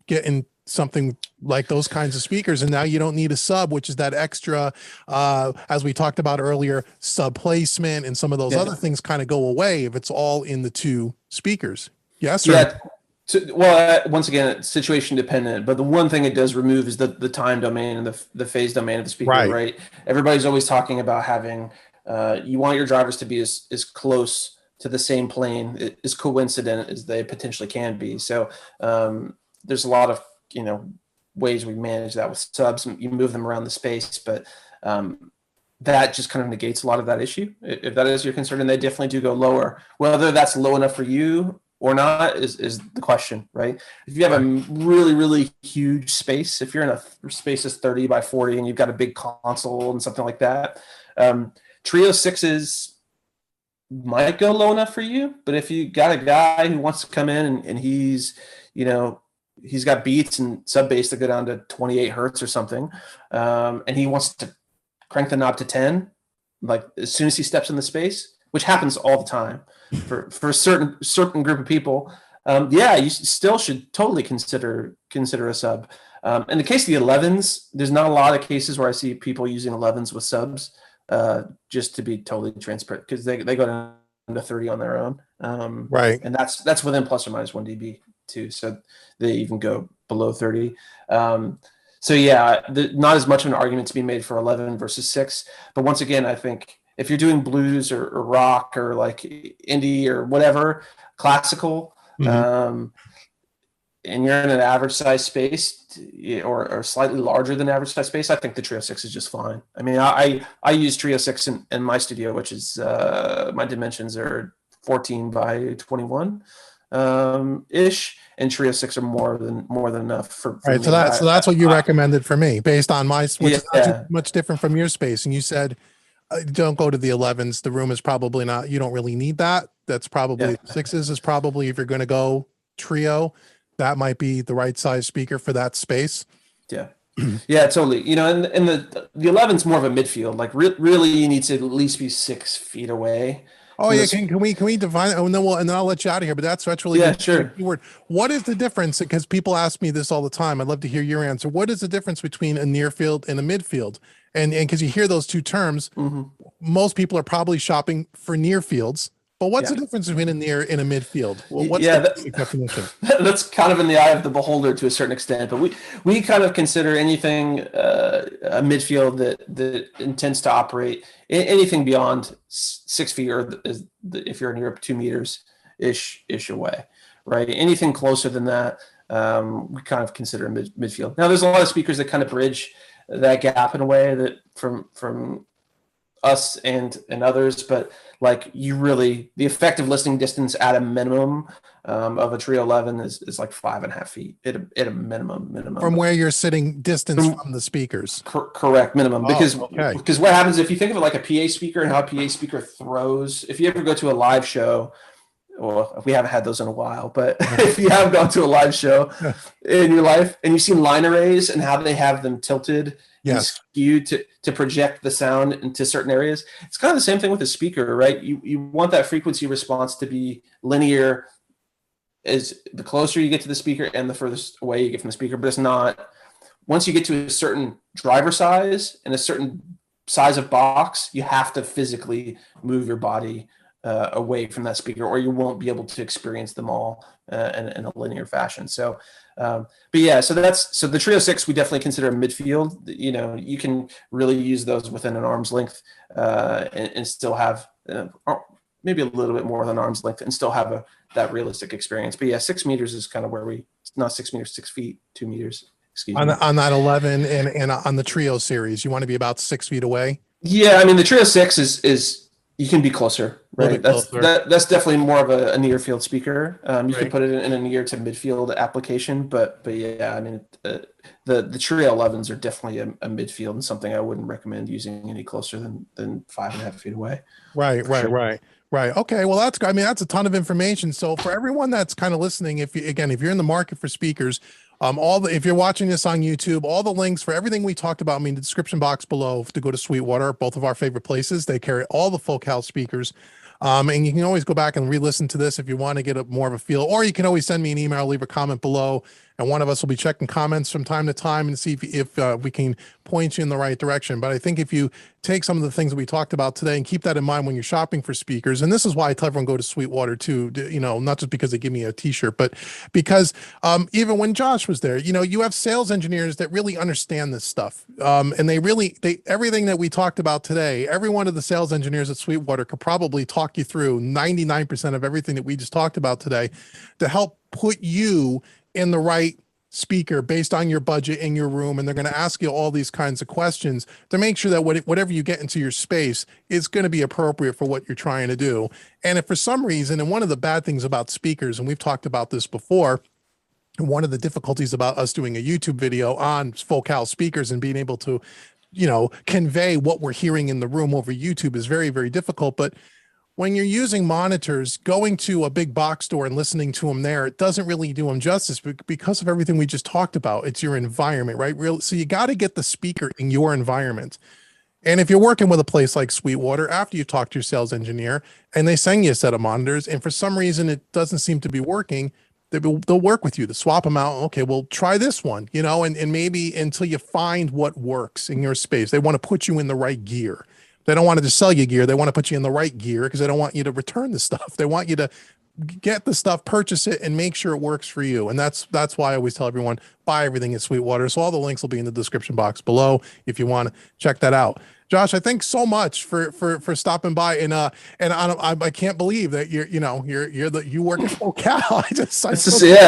getting something like those kinds of speakers, and now you don't need a sub, which is that extra, as we talked about earlier, sub placement and some of those other things kind of go away if it's all in the two speakers? Yes? Once again, it's situation dependent, but the one thing it does remove is the time domain and the phase domain of the speaker, right? Everybody's always talking about having, you want your drivers to be as close to the same plane, as coincident as they potentially can be. So there's a lot of ways we manage that with subs. You move them around the space, but that just kind of negates a lot of that issue, if that is your concern. And they definitely do go lower. Whether that's low enough for you or not is the question, right? If you have a really, really huge space, if you're in a space that's 30 by 40 and you've got a big console and something like that, Trio 6s might go low enough for you. But if you got a guy who wants to come in and he's got beats and sub bass that go down to 28 hertz or something, and he wants to crank the knob to 10, like as soon as he steps in the space, which happens all the time for a certain group of people, you still should totally consider a sub. In the case of the 11s, there's not a lot of cases where I see people using 11s with subs, just to be totally transparent, because they go down to 30 on their own, right? And that's within plus or minus 1 dB too, so they even go below 30. So yeah, not as much of an argument to be made for 11 versus 6. But once again, I think if you're doing blues or rock or like indie or whatever, classical, and you're in an average size space or slightly larger than average size space, I think the Trio 6 is just fine. I mean, I use Trio 6 in my studio, which is my dimensions are 14 by 21 ish, and Trio 6 are more than enough for right. Me. So that's what you recommended for me based on my, which is not too much different from your space. And you said don't go to the 11s. The room is probably not, you don't really need that. That's probably 6s is probably, if you're going to go Trio, that might be the right size speaker for that space. Yeah. Yeah, totally. And the 11's more of a midfield. Like really, you need to at least be 6 feet away. Oh yeah, can we define it? Oh, and then I'll let you out of here. But that's really good. Sure. Word. What is the difference? Because people ask me this all the time. I'd love to hear your answer. What is the difference between a near field and a midfield? And because you hear those two terms, most people are probably shopping for near fields. But what's the difference between a near and a midfield? Well, what's the definition? That's kind of in the eye of the beholder to a certain extent. But we kind of consider anything a midfield that intends to operate anything beyond 6 feet, or if you're near 2 meters ish away, right? Anything closer than that, we kind of consider a midfield. Now, there's a lot of speakers that kind of bridge that gap in a way that from us and others, but like the effective listening distance at a minimum of a Trio 11 is like 5.5 feet at a minimum from where you're sitting, distance from the speakers. Correct, minimum. Because what happens if you think of it like a PA speaker and how a PA speaker throws, if you ever go to a live show, well, we haven't had those in a while, but if you have gone to a live show in your life and you've seen line arrays and how they have them tilted and skewed to project the sound into certain areas, it's kind of the same thing with a speaker, right? You want that frequency response to be linear as the closer you get to the speaker and the furthest away you get from the speaker, but it's not. Once you get to a certain driver size and a certain size of box, you have to physically move your body away from that speaker, or you won't be able to experience them all in a linear fashion. So, but yeah, so the Trio 6 we definitely consider a midfield. You know, you can really use those within an arm's length and still have maybe a little bit more than arm's length and still have that realistic experience. But yeah, 6 meters is kind of where not 6 meters, 6 feet, 2 meters. Excuse me. On that 11 and on the Trio series, you want to be about 6 feet away. Yeah, I mean the Trio 6 is you can be closer, right? That's definitely more of a near field speaker. You can put it in a near to midfield application, but yeah, I mean the Trio 11s are definitely a midfield and something I wouldn't recommend using any closer than 5.5 feet away. Right. Okay, well that's a ton of information. So for everyone that's kind of listening, if you're in the market for speakers, if you're watching this on YouTube, all the links for everything we talked about, the description box below to go to Sweetwater, both of our favorite places. They carry all the Focal speakers. And you can always go back and re-listen to this if you want to get more of a feel, or you can always send me an email, leave a comment below, and one of us will be checking comments from time to time and see if we can point you in the right direction. But I think if you take some of the things that we talked about today and keep that in mind when you're shopping for speakers, and this is why I tell everyone go to Sweetwater too, not just because they give me a t-shirt, but because even when Josh was there, you have sales engineers that really understand this stuff. And everything that we talked about today, every one of the sales engineers at Sweetwater could probably talk you through 99% of everything that we just talked about today to help put you in the right speaker based on your budget in your room. And they're going to ask you all these kinds of questions to make sure that whatever you get into your space is going to be appropriate for what you're trying to do. And if for some reason, and one of the bad things about speakers, and we've talked about this before, and one of the difficulties about us doing a YouTube video on Focal speakers and being able to, convey what we're hearing in the room over YouTube is very, very difficult. But when you're using monitors, going to a big box store and listening to them there, it doesn't really do them justice because of everything we just talked about. It's your environment, right? So you got to get the speaker in your environment. And if you're working with a place like Sweetwater, after you talk to your sales engineer and they send you a set of monitors, and for some reason it doesn't seem to be working, they'll work with you to swap them out. Okay, well, try this one, and maybe until you find what works in your space. They want to put you in the right gear. They don't want to just sell you gear. They want to put you in the right gear because they don't want you to return the stuff. They want you to get the stuff, purchase it, and make sure it works for you. And that's why I always tell everyone, buy everything at Sweetwater. So all the links will be in the description box below if you want to check that out. Josh, I thank so much for stopping by, and I can't believe that you work at Focal.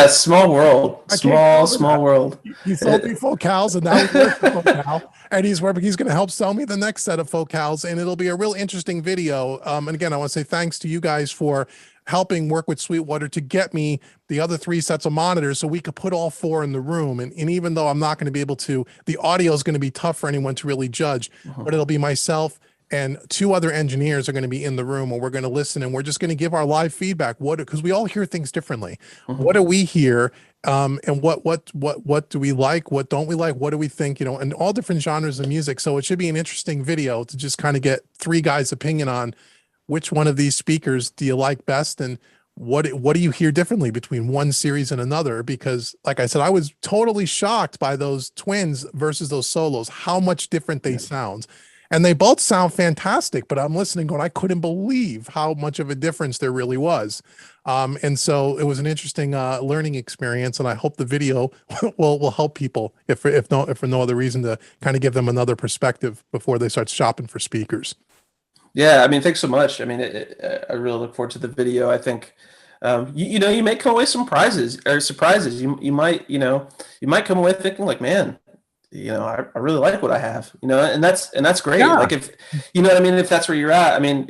Small world, small world. He sold me Focals, and now he works for Focal, and he's going to help sell me the next set of Focals, and it'll be a real interesting video. And again, I want to say thanks to you guys for helping work with Sweetwater to get me the other 3 sets of monitors so we could put all 4 in the room. And even though I'm not going to be able to, the audio is going to be tough for anyone to really judge, but it'll be myself and 2 other engineers are going to be in the room, and we're going to listen, and we're just going to give our live feedback. Because we all hear things differently. What do we hear? And what do we like? What don't we like? What do we think? And all different genres of music. So it should be an interesting video to just kind of get 3 guys' opinion on which one of these speakers do you like best, and what do you hear differently between one series and another? Because like I said, I was totally shocked by those twins versus those solos, how much different they sound. And they both sound fantastic, but I'm listening going, I couldn't believe how much of a difference there really was. And so it was an interesting learning experience, and I hope the video will help people, if for no other reason, to kind of give them another perspective before they start shopping for speakers. Yeah, I mean, thanks so much. I mean, I really look forward to the video. I think, you may come away surprises. You might come away thinking like, man, I really like what I have, and that's great. Yeah. Like if that's where you're at. I mean,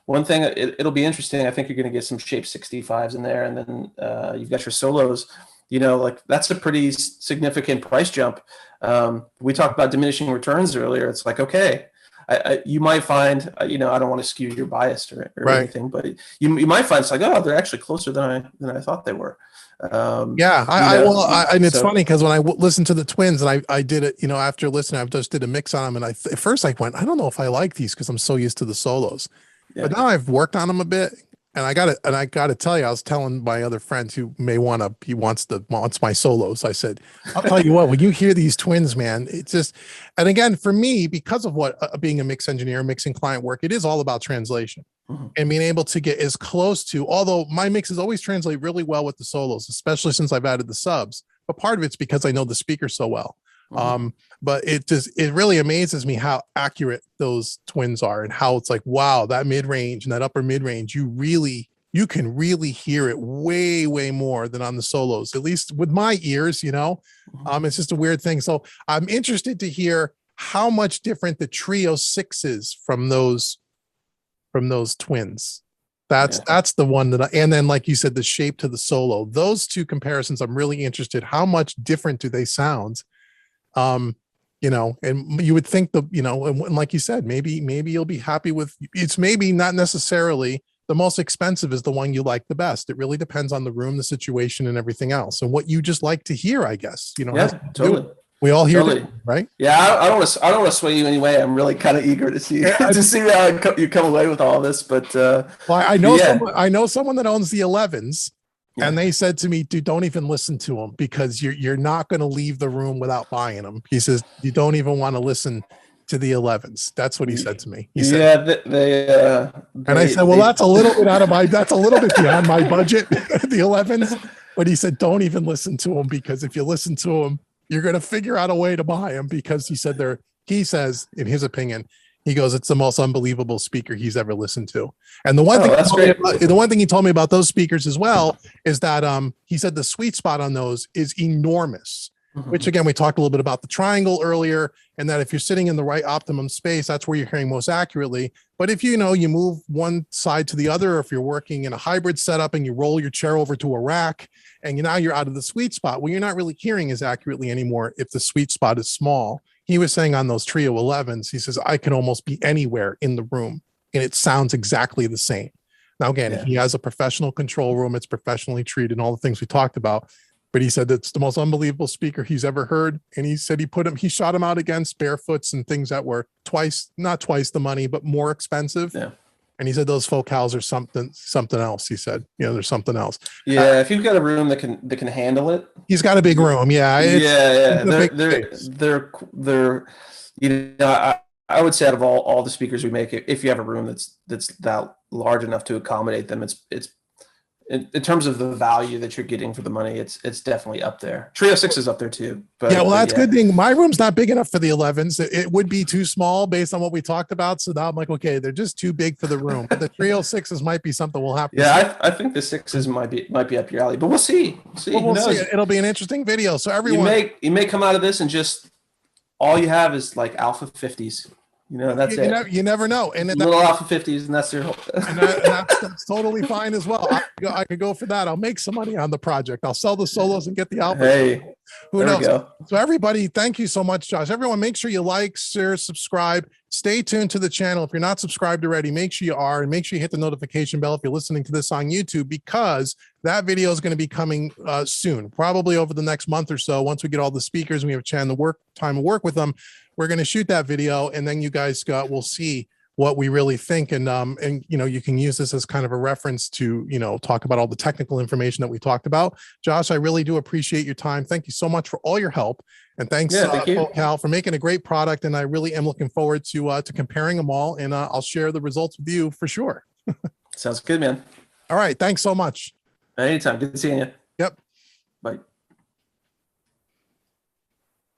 one thing, it'll be interesting. I think you're going to get some Shape 65s in there, and then you've got your solos. Like that's a pretty significant price jump. We talked about diminishing returns earlier. It's like, okay, you might find, I don't want to skew your bias or Right. anything, but you might find it's like, oh, they're actually closer than I thought they were. Yeah, and it's funny because when I listened to the Twins and I did it, after listening, I just did a mix on them, and at first I went, I don't know if I like these because I'm so used to the solos, but now I've worked on them a bit, and I got to tell you, I was telling my other friends who wants my solos. I said, I'll tell you what, when you hear these Twins, man, it's just, and again, for me, because of what being a mix engineer, mixing client work, it is all about translation. And being able to get as close to, although my mixes always translate really well with the solos, especially since I've added the subs, but part of it's because I know the speaker so well. But it really amazes me how accurate those Twins are, and how it's like, wow, that mid-range and that upper mid-range, you can really hear it way, way more than on the solos, at least with my ears, it's just a weird thing. So I'm interested to hear how much different the Trio 6 is from those Twins. That's the one and then, like you said, the shape to the solo, those two comparisons, I'm really interested. How much different do they sound? And you would think and like you said, maybe you'll be happy with, it's maybe not necessarily the most expensive is the one you like the best. It really depends on the room, the situation, and everything else, and what you just like to hear, I guess. Totally. We all hear it, right? Yeah, I don't want to sway you anyway. I'm really kind of eager to see how you come away with all this. But I know someone that owns the 11s, and they said to me, "Dude, don't even listen to them because you're not going to leave the room without buying them." He says, "You don't even want to listen to the 11s." That's what he said to me. He said, and I said, "Well, that's a little bit beyond my budget, the 11s." But he said, "Don't even listen to them because if you listen to them, you're going to figure out a way to buy them," because he says, in his opinion, he goes, it's the most unbelievable speaker he's ever listened to. And the one thing he told me about those speakers as well is that he said the sweet spot on those is enormous, which again, we talked a little bit about the triangle earlier, and that if you're sitting in the right optimum space, that's where you're hearing most accurately. But if you move one side to the other, or if you're working in a hybrid setup and you roll your chair over to a rack, and now you're out of the sweet spot, well, you're not really hearing as accurately anymore if the sweet spot is small. He was saying on those Trio 11s, he says, I can almost be anywhere in the room and it sounds exactly the same. Now, again, he has a professional control room. It's professionally treated and all the things we talked about. But he said that's the most unbelievable speaker he's ever heard. And he said he shot him out against Barefoots and things that were not twice the money, but more expensive. Yeah. And he said those focals are something else. He said, there's something else. Yeah, if you've got a room that can handle it. He's got a big room. Yeah. They're I would say out of all the speakers we make, if you have a room that's that large enough to accommodate them, it's in terms of the value that you're getting for the money, it's definitely up there. Trio 6 is up there too. But that's a good thing. My room's not big enough for the 11s. It would be too small based on what we talked about. So now I'm like, okay, they're just too big for the room. But the Trio 6s might be something we'll have to see. I think the 6s might be up your alley, but we'll see. We'll see. It'll be an interesting video. So everyone, you may come out of this and just all you have is like alpha 50s. That's it. You never know. And little alpha 50s, and that's their whole. And that's totally fine as well. I could go for that. I'll make some money on the project. I'll sell the solos and get the alpha. Hey, who knows? So everybody, thank you so much, Josh. Everyone, make sure you like, share, subscribe. Stay tuned to the channel. If you're not subscribed already, make sure you are, and make sure you hit the notification bell if you're listening to this on YouTube, because that video is going to be coming soon, probably over the next month or so. Once we get all the speakers and we have time to work with them, we're going to shoot that video, and then you guys will see what we really think. And you can use this as kind of a reference to, talk about all the technical information that we talked about. Josh, I really do appreciate your time. Thank you so much for all your help. And thanks, Cal, for making a great product. And I really am looking forward to comparing them all. And I'll share the results with you for sure. Sounds good, man. All right. Thanks so much. Anytime. Good seeing you. Yep. Bye.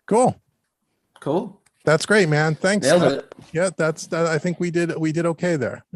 Cool. That's great, man. Thanks. Nailed it. Yeah, I think we did okay there.